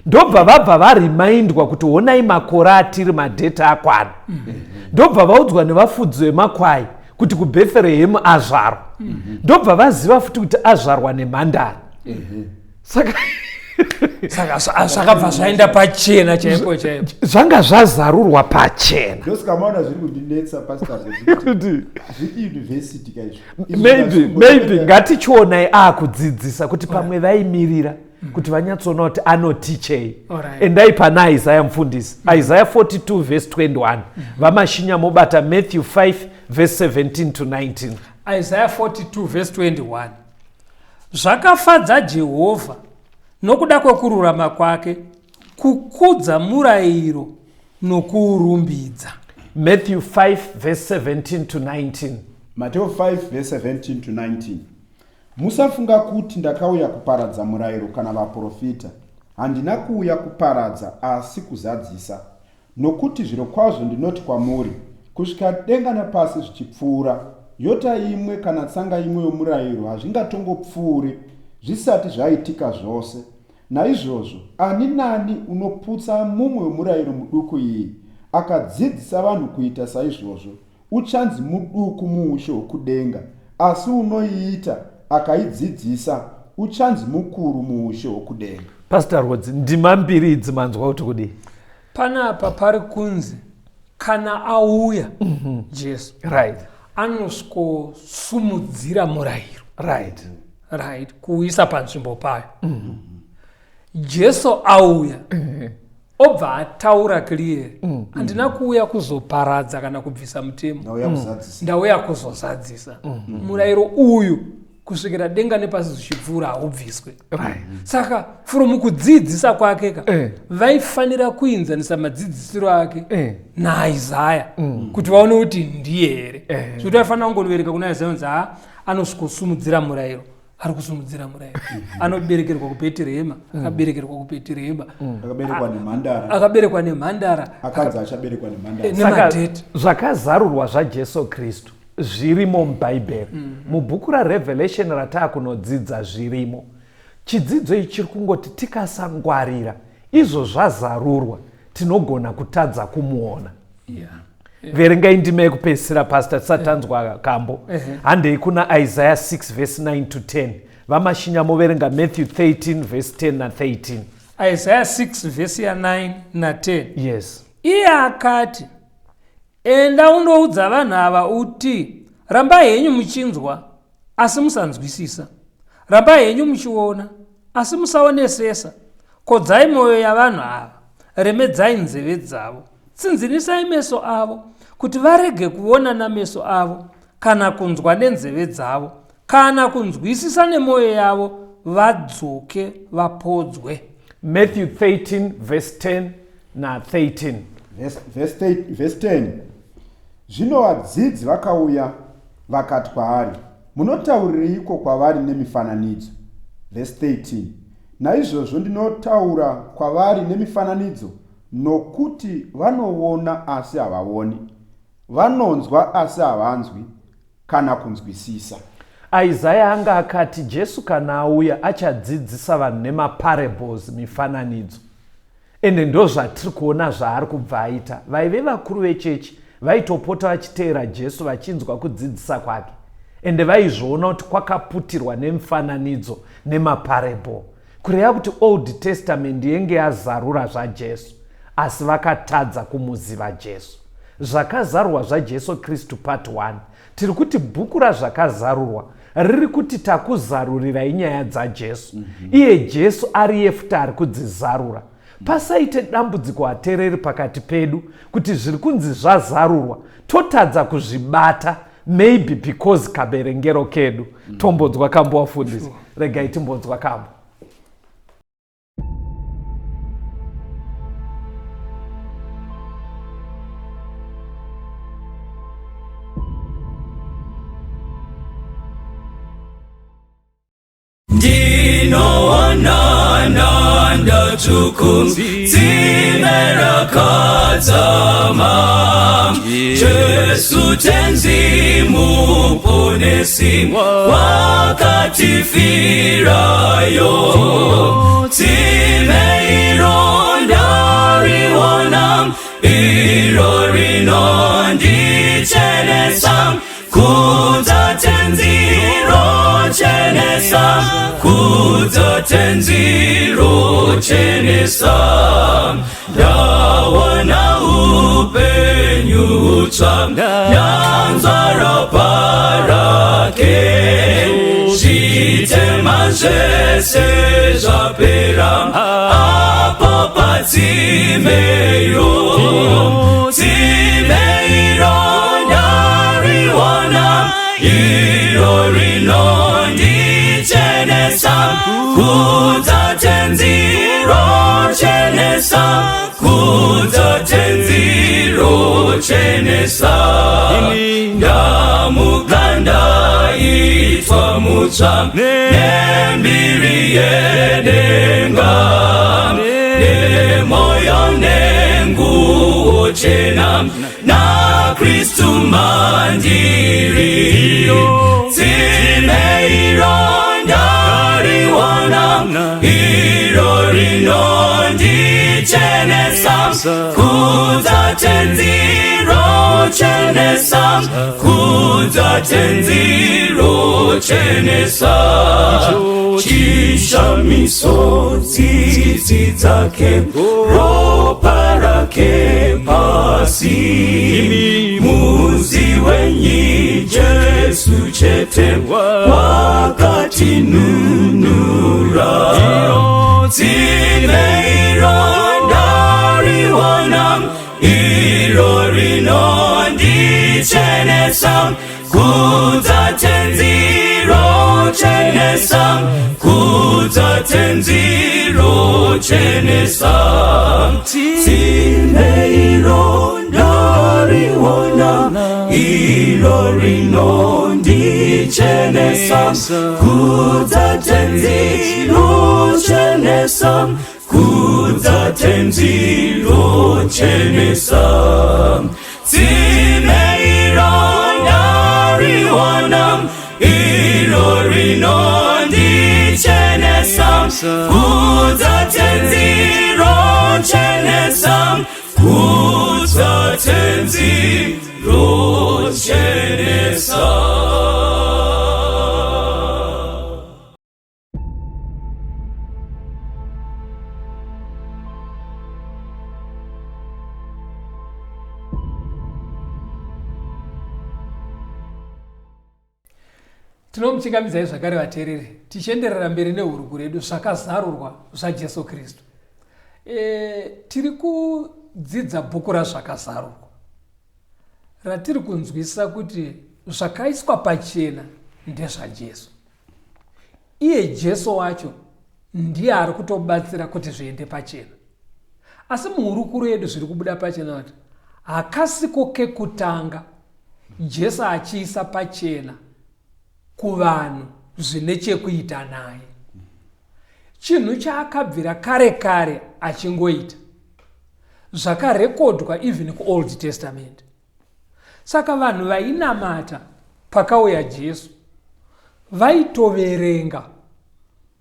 Ndobva vabva varemaindwa kuti honai makore atiri madheta akwana. Ndobva vaudzwa nevafudzi vemakwai kuti kuBhethlehemu azvarwa. Ndobva vaziva futi kuti azvarwa nemhandara. Saka zvakabva zvaenda pachena chaipo chaipo, zvanga zvazarurwa pachena. Ndosikaona zviri kundinetsa Pastor kuti zviuniversity kaizvo. Maybe ngatichionai akudzidzisa kuti pamwe vaimirira kuti vanyatsoona kuti anotichei. Endai pana Isaiah mufundisi, Isaiah 42 verse 21. Vamashinya mobata Matthew 5 verse 17 to 19. Isaiah 42 verse 21. Zvakafadza Jehovha nokuda kwekururama kwake kukudza murayiro nokuurumbidza. Matthew 5 verse 17 to 19. Mateo 5 verse 17 to 19. Musafunga kuti ndakauya kuparadza murayiro kana vaprofita. Handina kuuya kuparadza asi kuzadzisa. Nokuti zvirokwazvo ndinoti kwamuri, kusvika denga napasi zvichipfuura, yota imwe kana tsanga imwe yomurayiro hazvingatongopfuuri zvisati zvaitika zvose. Naizvozvo ani nani unoputsa mumwe womurayiro muduku iyi akadzidzisa vanhu kuita saizvozvo uchanzi muduku muushe hwokudenga, asi unoiita akaidzidzisa uchanzi mukuru muushe hwokudenga. Pastor Rhodes, ndima mbiri idzi manzwa kuti kudii? Panapa pari kunzi kana auya Jesu Right. anosvosumudzira murayiro, right, kuuisa panzvimbo payo. Jesu auya obva ataura clear, handina kuuya kuzoparadza kana kubvisa mutemo, ndauya kuzozadzisa. Murayiro uyu kusvikira denga nepasi zvichipfuura haubviswe. Saka from kudzidzisa kwake vaifanira kuinzanisa madzidzisiro ake naIsaya kuti vaone kuti ndiye here. Zvekuti vaifanira kungovereka kuna Isaya kunzi anosvosumudzira murayiro. Ari kusumudzira murayiro. Anoberekerwa kuBheterehema, akaberekerwa kuBheterehema, akaberekwa nemhandara, akadzi achaberekwa nemhandara. Saka zvakazarurwa zvaJesu Kristu zvirimo mubhaibheri. Mubhuku raRevelation rataakunodzidza zvirimo. Chidzidzo ichi chiri kungoti tikasangwarira izvo zvazarurwa tinogona kutadza kumuona. Verengai ndima yekupedzisira pastor tisatanzwa kambo. Handei kuna Isaiah 6 verse 9 to 10. Vamashinya moverenga Matthew 13 verse 10 na 13. Isaiah 6 verse ya 9 na 10. Yes. Iye akati, enda undoudza vanhu ava uti, rambai henyu muchinzwa asi musanzwisisa, rambai henyu muchiona asi musaonesesa. Kodzai mwoyo yavanhu ava, remedzai nzeve dzavo, tsinzinisai meso avo kuti varege kuona nameso avo, kana kunzwa nenzeve dzavo, kana kunzwisisa nemwoyo yavo, vadzoke vapodzwe. Matthew 13 verse 10 na 13. Verse 10. Zvino vadzidzi vakauya vakati kwaari, munotaurireiko kwavari nemifananidzo? Verse 13. Naizvozvo ndinotaura kwavari nemifananidzo, nokuti vanoona asi havaoni, vanonzwa asi havanzwi, kana kunzwisisa. Isaiah anga akati Jesu kana auya achadzidzisa vanhu nemaparables, mifananidzo. Ende ndo zvatiri kuona zvaari kubva aita. Vaive vakuru vechechi vaitopota vachiteera Jesu vachinzwa kudzidzisa kwake. Ende vaizviona kuti kwakaputirwa nemifananidzo nemaparable. Kureva kuti Old Testament yenge yazarura zvaJesu, asi vakatadza kumuziva Jesu. Zvakazarurwa zvaJesu Kristu part 1. Tiri kuti bhuku razvakazarurwa riri kuti takuzarurirai nyaya dzaJesu. Iye Jesu ariye futi ari kudzizarura. Pasaite dambudziko ateereri pakati pedu kuti zviri kunzi zvazarurwa totadza kuzvibata, maybe because kaberengero kedu. Tombodzwa kambo wafundisi. Regai timbodzwa kambo. Nanda tukum zimera kadzama Jesu tenzimu ponesi wakatifirayo Timeironda riwonam iro rinondichelesam Kudza tenziro chenesa Kudza tenziro chenesa Ndawana upenyu tsva Nyanza ropa rake Zvitema zvese zvapera Apo padzimeyo Dzimeiro ndariwana Iro rinondichenesa Kudza tenziro chenesa Kudza tenziro chenesa Ndamuka kutsva nembiri yedenga nemoyo nenguo chena naKristu mandiri tsime ironda riwana iro rinondichenesa kudzatenziro chenesa kudzatenziro chenesa chishamiso tsitsi dzake ropa rake pasi muzi wenyi Jesu chete wakatinunura tsime ironda riwana iro rinondichenesa kudzatenziro chenesa kudzatenziro chenesa tsime ironda riwana iro rinondichenesa kudzatenziro chenesa kudzatenziro chenesa tsime ironda riwana iro rinondichenesa kudzatenziro chenesa kudzatenziro chenesa. Tinomuchingamidzai zvakare vateereri tichienderera mberi nehurukuro yedu zvakazarurwa zvaJesu Kristu. Tiri kudzidza bhuku razvakazarurwa ratiri kunzwisisa kuti zvakaiswa pachena ndezvaJesu. Iye Jesu wacho ndiye ari kutobatsira kuti zviende pachena. Asi muhurukuro yedu zviri kubuda pachena kuti hakasiko kekutanga Jesu achiisa pachena kuvanhu zvine chekuita naye. Chinhu chaakabvira kare kare achingoita zvakarekodwa even kuOld Testament. Saka vanhu vainamata pakauya Jesu vaitoverenga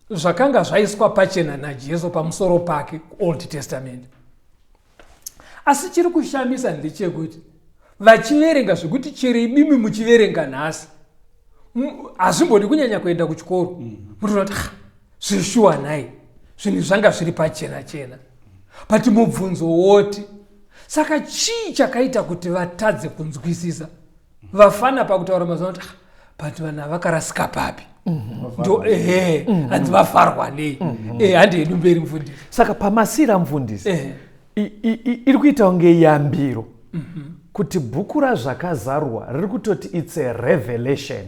zvakanga zvaiswa pachena naJesu pamusoro pake kuOld Testament. Asi chiri kushamisa ndechekuti vachiverenga zvekuti chiri imimi muchiverenga nhasi hazvimbodi kunyanya kuenda kuchikoro mutoona kuti zvishuwa nai zvinhu zvanga zviri pachena chena pati mubvunzo woti. Saka chii chakaita kuti vatadze kunzwisisa vafana pakutaura mazano kuti pati vanhu vakarasika papi ndo hanzi vafarwa nei handi hedu mberi mufundisi. Saka pamasira mufundisi iri kuita kunge yambiro kuti bhuku razvakazarurwa riri kutoti it's a revelation.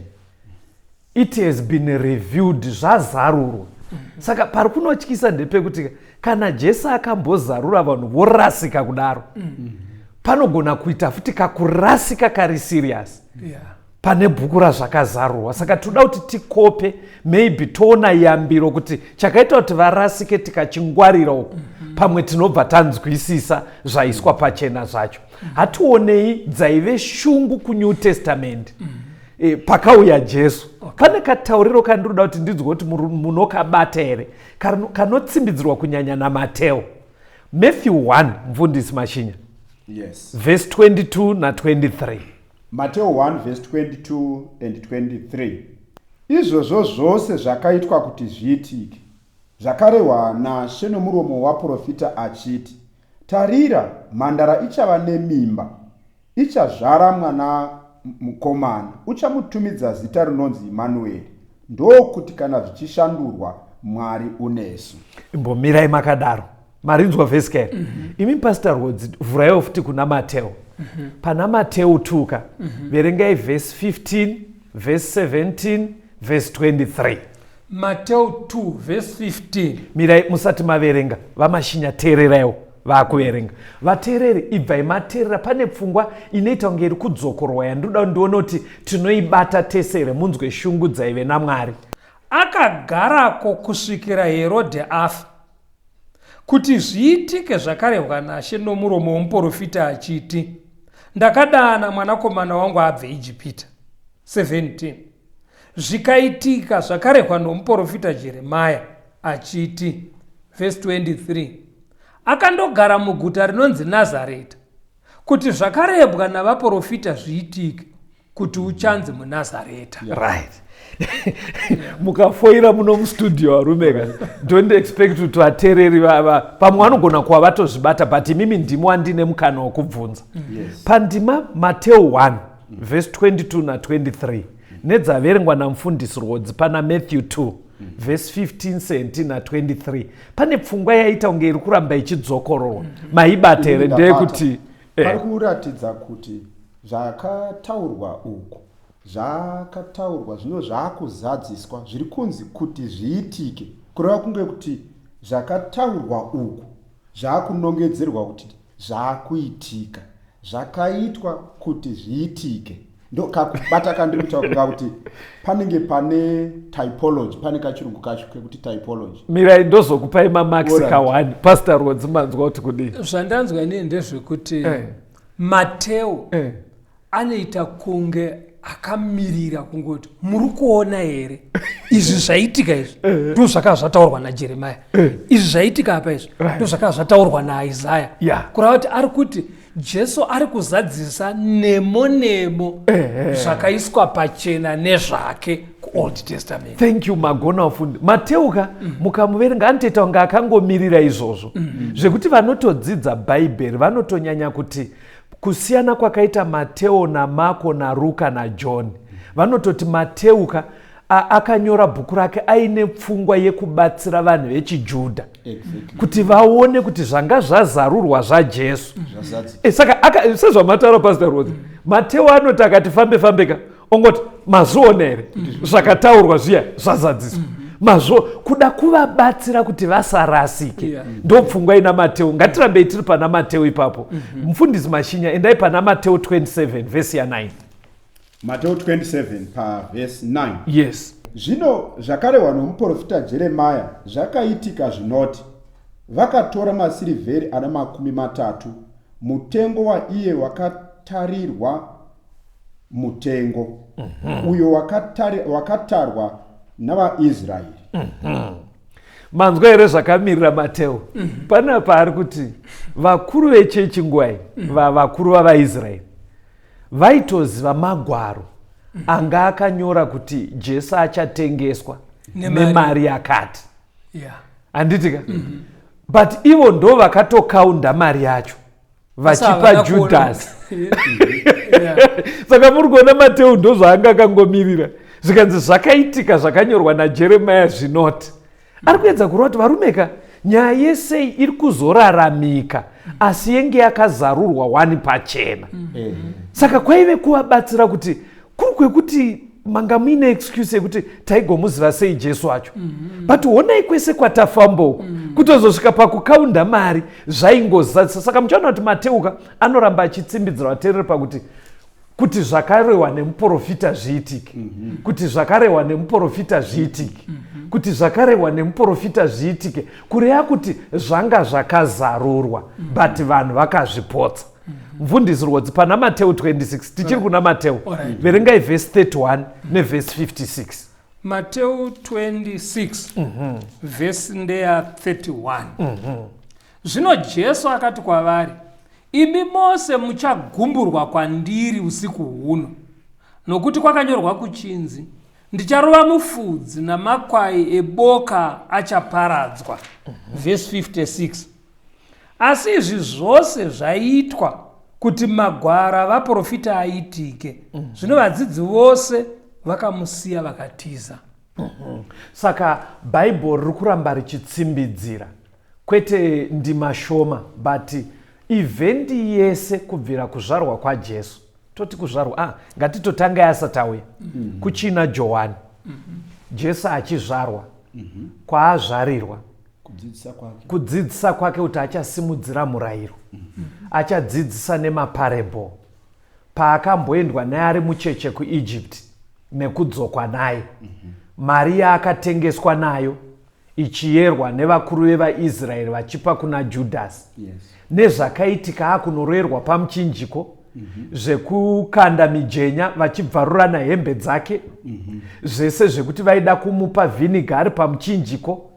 It has been reviewed, zvazarurwa. Saka pari kunotyisa ndepekuti kana Jesu akambozarura vanhu vorasika kudaro panogona kuita futi kakurasika kari serious pane bhuku razvakazarurwa. Saka toda kuti tikope maybe toona yambiro kuti chakaita kuti varasike tikachingwarira uku pamwe tinobva tanzwisisa zvaiswa pachena zvacho. Hationei dzaive shungu kuNew Testament pakauya Jesu. Pane katauriro kandiroda kuti ndinzwe kuti munokabata here kanotsimbidzirwa kunyanya naMateo. Matthew 1 mfundisi Mashinya. Yes. Verse 22 na 23. Mateo 1 verse 22 and 23. Izvozvo zvose zvakaitwa kuti zviitike zvakarehwa naShe nomuromo waprofita achiti, tarira, mhandara ichava nemimba, ichazvara mwana mukomana, uchamutumidza zita rinonzi Immanueri. Ndokuti kana zvichishandurwa Mwari unesu. Imbomirai makadaro marinzwa vhesi kaya. Imi Pastor Rhodes vhuraiwo futi kuna Mateo. Pana Mateo 2 verengai verse 15, verse 17, verse 23. Mateo 2 verse 15. Mirai musati maverenga vaMashinya teereraiwo vakuverenga. Vateereri ibvai mateerera, pane pfungwa inoita kunge iri kudzokorwa yandoda ndiona kuti tinoibata tesere munzwe shungu dzaive naMwari akagarako kusvikira Herodhi afa, kuti zviitike zvakarehwa naShe nomuromo womuprofita achiti, ndakadana mwanakomana wangu abve Ijipita. 17. Zvikaitika zvakarehwa nomuprofita Jeremia achiti, verse 23, akandogara muguta rinonzi Nazareta, kuti zvakarebwa navaprofita zviitike, kuti uchanzi muNazareta. Right. Mukafoira muno mustudio warumeka. Don't expect kuti vateereri vava pamwe vanogona kuva vatozvibata, but mimi ndimo wandine mukana wokubvunza. Pandima Mateo 1 verse 22 na 23 nedzaverengwa namufundisi Rhodzi pana Matthew 2 verse 15, 17 na 23 pane pfungwa yaita kunge iri kuramba ichidzokororwa. Maibata here ndeyekuti pari kuratidza kuti zvakataurwa uku zvakataurwa zvino zvakuzadziswa zviri kunzi kuti zviitike, kureva kunge kuti zvakataurwa uku zvakunongedzerwa kuti zvakuitika, zvakaitwa kuti zviitike. Ndo kakubata kandiri kutaura kuti panenge pane typology, pane kachirungu kacho kekuti typology. Mirai ndozokupai mamax ka1 Pastor Rhodzi manzwa kuti kudii. Zvandanzwa inini ndezvekuti Mateo anoita kunge akamirira kungoti muri kuona here izvi zvaitika izvi ndo zvakava zvataurwa naJeremia, izvi zvaitika apa izvi ndo zvakava zvataurwa naIsaya. Kureva kuti ari kuti Jesu ari kuzadzisa nemo zvakaiswa pachena nezvake kuOld Testament. Thank you Magona wafundi. Mateo ka mukamuverenga anotoita kunge akangomirira izvozvo zvekuti vanotodzidza Bhaibheri vanotonyanya kuti kusiyana kwakaita Mateo naMarko naRuka naJohn, vanototi Mateo ka akanyora bhuku rake aine pfungwa yekubatsira vanhu vechiJudha kuti vaone kuti zvanga zvazarurwa zvaJesu. Saka sezvamataura Pastor Rhodzi, Mateo anoti akati fambe ongoti mazviona here zvakataurwa zviya zvazadziswa mazvo kuda kuvabatsira kuti vasarasike. Ndo pfungwa ina Mateo. Ngatirambei tiri pana Mateo ipapo. Mufundisi Mashinya, endai pana Mateo 27 verse ya 9. Mateo 27 pa verse 9. Yes. Zvino zvakarehwa nomuprofita Jeremia zvakaitika zvinoti, vakatora masirivheri ana 30 mutengo waiye wakatarirwa mutengo uyo wakatarwa navaIsraeri. Manzwa here zvakamirira Mateo. Pana paari kuti vakuru vechechi nguva vakuru vavaIsraeri vaitoziva magwaro anga akanyora kuti Jesu achatengeswa nemari yakati. Handitika? But ivo ndo vakatokaunda mari yacho vachipa Judas. Saka muri kuona Mateo ndo zvaanga akangomirira. Zvikanzi zvakaitika zvakanyorwa naJeremia zvinoti. Ari kuedza kureva kuti varumeka, nyaya yesei iri kuzoraramika asi yenge yakazarurwa wani pachena. Saka kwaive kuvabatsira kuti kuri kwekuti manga muine excuse yekuti taigomuziva sei Jesu acho. But honai kwese kwatafamboko kutozosvika pakukaunda mari zvaingozadzisa. Saka muchaona kuti Mateo anoramba achitsimbidzira vateereri pakuti kuti zvakarehwa nemuprofita zviitike, kuti zvakarehwa nemuprofita zviitike, kuti zvakarehwa nemuprofita zviitike, kureva kuti zvanga zvakazarurwa but vanhu vakazvipotsa. Mufundisi Rhodzi pana Mateo 26 tichiri kuna Mateo, verengai verse 31 neverse 56. Mateo 26 verse ndeya 31. Zvino Jesu akati kwavari, imi mose muchagumburwa kwandiri usiku huno, nokuti kwakanyorwa kuchinzi, ndicharova mufudzi namakwai eboka achaparadzwa. Verse 56. Asi izvi zvose zvaitwa kuti magwara vaprofita aitike. Zvino vadzidzi vose vakamusiya vakatiza. Saka Bhaibheri riri kuramba richitsimbidzira, kwete ndima shoma, but ivendi yese kubvira kuzvarwa kwaJesu. Toti kuzvarwa, ngatitotangai asati auya kuchina Johani. Jesu achizvarwa, kwaazvarirwa, kudzidzisa kwake kuti achasimudzira murayiro, achadzidzisa nemaparable. Paakamboendwa naye ari mucheche kuEgypt nekudzokwa naye, mari yaakatengeswa nayo ichiyerwa nevakuru vevaisraeri vachipa kuna judhasi, nezvakaitika akunoroerwa pamuchinjiko, zvekukanda mijenya vachibvarurana hembe dzake, zvese zvekuti vaida kumupa vinigari pamuchinjiko,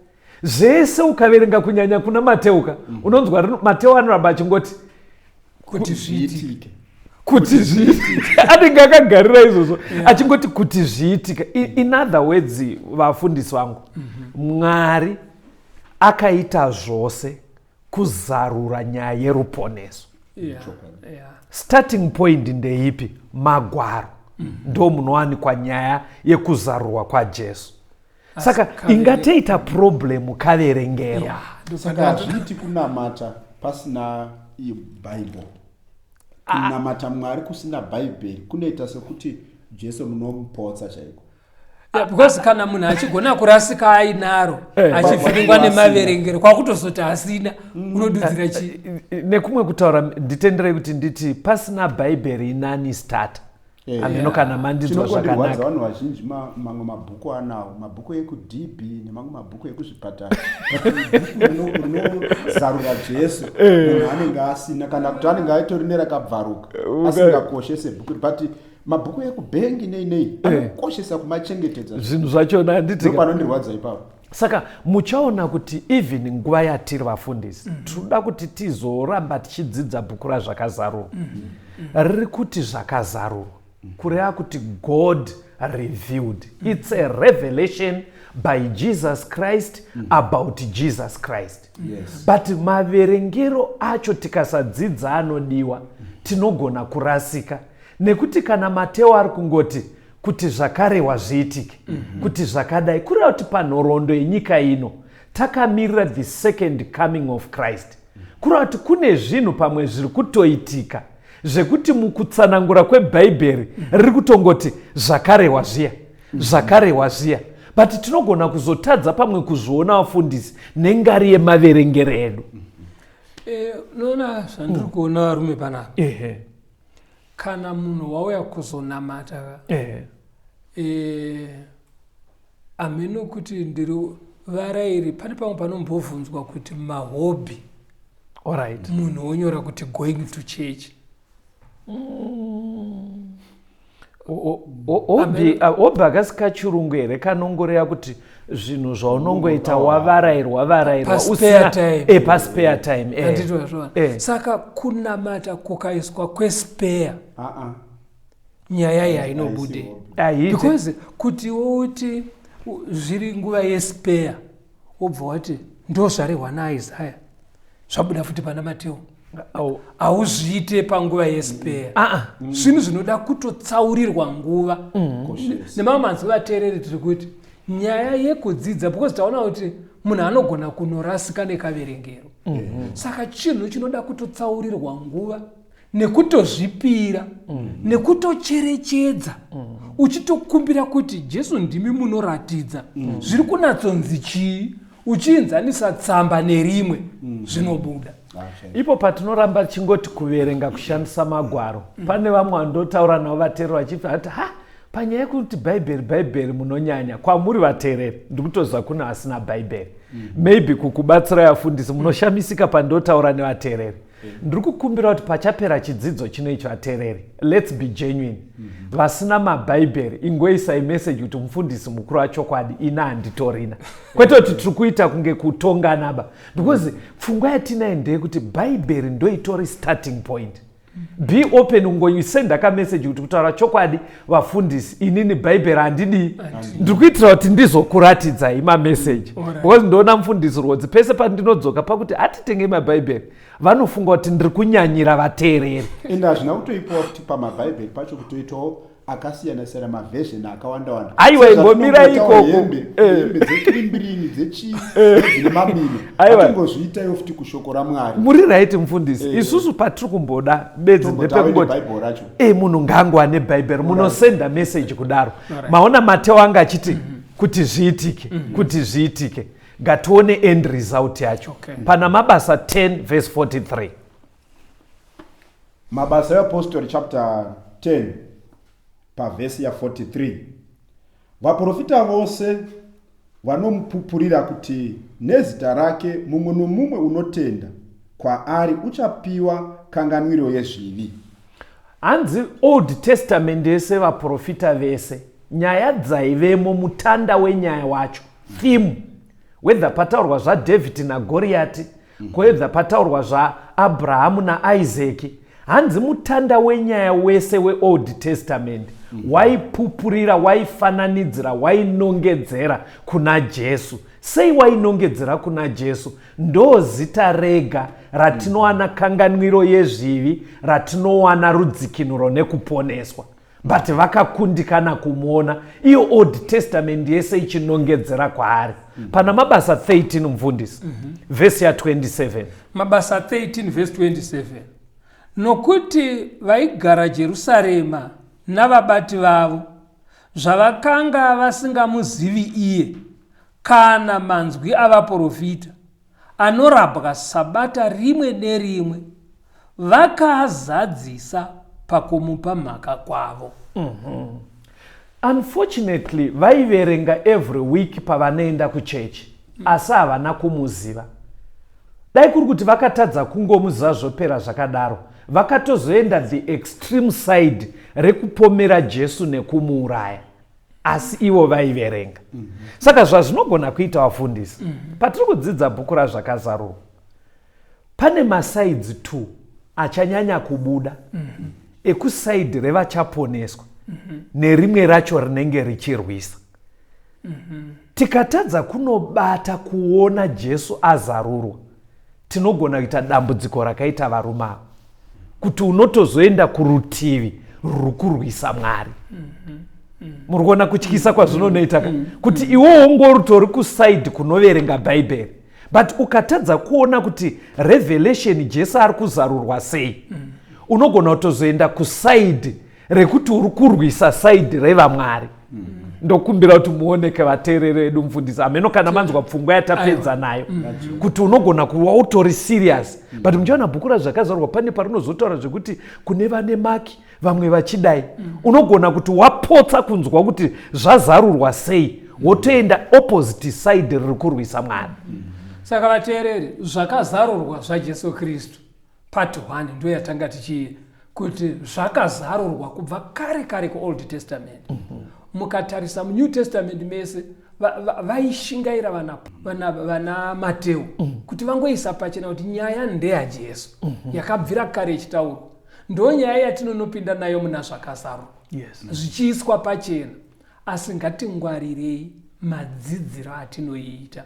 zvese ukaverenga kunyanya kuna Mateuka, unonzwa Mateo anoramba achingoti kuti zviitike, kuti zviitike. Anenge akagarira izvozvo achingoti kuti zviitike. In other words, vafundisi vangu, Mwari akaita zvose kuzarura nyaya yeruponeso. Starting point ndeipi? Magwaro. Ndo munowanikwa nyaya yekuzarurwa kwaJesu. Saka ingateita problem kaverengero. Saka hazviti kunamata pasina Bible. Kunamata Mwari kusina Bible kunoita sekuti Jesu munomupotsa chaiko. Because kana munhu achigona kurasika ainaro achivhiringwa nemaverengero kwakutozoti asina unodudzira chii? Nekumwe kutaura nditenderei kuti nditi pasina Bible inani starter. Ameno kana mandinzwa zvakanaka. Vanhu vazhinji mamwe mabhuku anawo, mabhuku ekudb nemamwe mabhuku ekuzvipatara. Zarura Jesu munhu anenge asina, kana kuti anenge aitori nerakabvaruka asingakoshese bhuku, but mabhuku ekubhengi nei anokoshesa kumachengetedza zvinhu zvachona. Handiti panondirwadza ipapo. Saka muchaona kuti even nguva yatiri vafundisi tinoda kuti tizoramba tichidzidza bhuku razvakazarurwa. Riri kuti zvakazarurwa kureva kuti God revealed. It's a revelation by Jesus Christ about Jesus Christ. But maverengero acho tikasadzidza anodiwa tinogona kurasika, nekuti kana Mateo ari kungoti kuti zvakarehwa zviitike, kuti zvakadai, kureva kuti panhoroondo yenyika ino takamirira the second coming of Christ. Kureva kuti kune zvinhu pamwe zviri kutoitika zvekuti mukutsanangura kwebhaibheri riri kutongoti zvakarehwa zviya, zvakarehwa zviya, but tinogona kuzotadza pamwe kuzviona vafundisi nengari yemaverengero edu. Noona zvandiri kuona varume panapa, kana munhu wauya kuzonamata ameno kuti ndiri varairi, pane pamwe panombobvunzwa kuti mahobby. Alright. Munhu wonyora kuti going to church. Hobby akasika chirungu here kanongoreya kuti zvinhu zvaunongoita wavarayirwa paspare time. Handitwa zvona. Saka kunamata kukaiswa kwespare nyaya yainobude. Because kuti woti zviri nguva yespare wobva wati ndo zvarehwa naIsaya zvabuda futi pana Mateo. Hauzviite panguva yespare. Zvinhu zvinoda kutotsaurirwa nguva. Nemamwe manzwi vateereri tiri kuti nyaya yekudzidza, because taona kuti munhu anogona kunorasika nekaverengero. Saka chinhu chinoda kutotsaurirwa nguva nekutozvipira nekutocherechedza uchitokumbira kuti Jesu ndimi munoratidza zviri kunatsonzi chii, uchiinzanisa tsamba nerimwe zvinobuda. Ipo patinoramba chingoti kuverenga kushandisa magwaro, pane vamwe vandotaura navo vateereri vachiti panyaya yekuti bhaibheri munonyanya kwamuri vateereri, ndikutoziva kuna asina bhaibheri. Maybe kukubatsira vafundisi munoshamisika pandotaura nevateereri. Ndiri kukumbira kuti pachapera chidzidzo chinoichi vateereri, let's be genuine. Vasina mabhaibheri ingoisai message kuti mufundisi mukuru wachokwadi ina handitorina. Kwete kuti tiri kuita kunge kutonganaba, because pfungwa yatinayo ndeyekuti bhaibheri ndoitori starting point. Be open, ungoisenda ka message kuti kutaura chokwadi vafundisi inini bhaibheri handidi. Ndiri kuitira kuti ndizokuratidza ima message. Because ndoona mufundisi Rhodzi pese pandinodzoka pakuti atitenge mabhaibheri vanofunga kuti ndiri kunyanyira vateereri. Ende hazvina kutoipawo kuti pamabhaibheri pacho kutoitawo akasiyana-siyana maversion akawanda-wanda. Aiwa, ingomira ikoko. Hembe dzekirimbirini, dzechii, dzine mamino. Atingozviitaiwo futi kushoko raMwari. Muri right mufundisi. Isusu patiri kumboda bedzi ndepekungoti munhu ngangwa nebhaibheri munosenda message kudaro. Maona Mateo anga achiti kuti zviitike, kuti zviitike. Ngatione end result yacho. Pana Mabasa 10 verse 43. Mabasa eApostori chapter 10 pavhesi ya 43. vaprofita vose vanomupupurira kuti nezita rake mumwe nomumwe unotenda kwaari uchapiwa kanganwiro yezvivi. Hanzi Old Testament yese vaprofita vese nyaya dzaivemo mutanda wenyaya wacho theme, whether pataurwa zvaDavid naGoriati, whether pataurwa zvaAbhurahamu naIsaki, hanzi mutanda wenyaya wese weOld Testament waipupurira, waifananidzira, wainongedzera kuna Jesu. Sei wainongedzera kuna Jesu? Ndo zita rega ratinowana kanganwiro yezvivi, ratinowana rudzikinuro nekuponeswa. But vakakundikana kumuona iyo Old Testament yese ichinongedzera kwaari. Pana Mabasa 13 mvundisi, verse ya 27. Mabasa 13 verse 27. Nokuti vaigara Jerusarema navabati vavo zvavakanga vasingamuzivi iye kana manzwi avaprofita anorabwa sabata rimwe nerimwe, vakazadzisa pakumupa mhaka kwavo. Unfortunately, vaiverenga every week pavanoenda kuchechi, asi havana kumuziva. Dai kuri kuti vakatadza kungomuziva zvopera zvakadaro, vakatozoenda the extreme side rekupomera Jesu nekumuuraya, asi ivo vaiverenga. Saka zvazvinogona kuita vafundisi, patiri kudzidza bhuku razvakazarurwa, pane masaidzi 2 achanyanya kubuda, ekusaidhi revachaponeswa nerimwe racho rinenge richirwisa. Tikatadza kunobata kuona Jesu azarurwa, tinogona kuita dambudziko rakaita varume avo, kuti unotozoenda kurutivi rukurwisa Mwari. Muri kuona kutyisa kwazvinonoita kuti iwewo ngoritori kusaidhi kunoverenga Bhaibheri, but ukatadza kuona kuti revelation Jesu ari kuzarurwa sei, unogona kutozoenda kusaidhi rekuti uri kurwisa saidhi revaMwari. Ndokumbira kuti muoneke vateereri edu mufundisi, ameno kana manzwa pfungwa yatapedza nayo, kuti unogona kuva utori serious. But muchiona bhuku razvakazarurwa pane parinozotaura zvekuti kune vane maki vamwe vachidai, unogona kuti wapotsa kunzwa kuti zvazarurwa sei, wotoenda opposite side riri kurwisa Mwari. Saka vateereri, zvakazarurwa zvaJesu Kristu part 1 ndo yatanga tichiita kuti zvakazarurwa kubva kare kare kuOld Testament. Mukatarisa muNew Testament mese vaishingaira vana Mateo kuti vangoisa pachena kuti nyaya ndeyaJesu yakabvira kare ichitaurwa. Ndo nyaya yatinonopinda nayo muna zvakazarurwa, zvichiiswa pachena. Asi ngatingwarirei madzidziro atinoita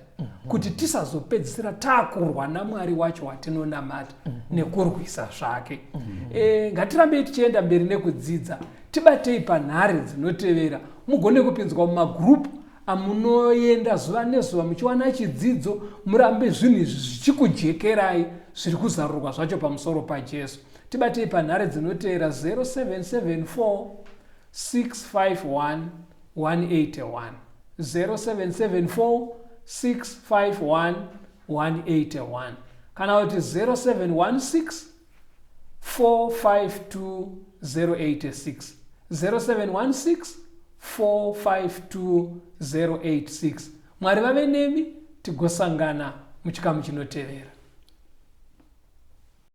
kuti tisazopedzisira takurwa naMwari wacho watinonamata nekurwisa zvake. Ngatirambei tichienda mberi nekudzidza, tibatei panhare dzinotevera, mugone kupinzwa mumagrupu amunoenda zuva nezuva muchiwana chidzidzo, murambe zvinhu izvi zvichikujekerai zviri kuzarurwa zvacho pamusoro paJesu. Tibatei panhare dzinotevera 0774 651 181, 0774 651 181, kana kuti 0716 452 086, 0716 452 086. Mwari vave nemi, tigosangana muchikamu chinotevera.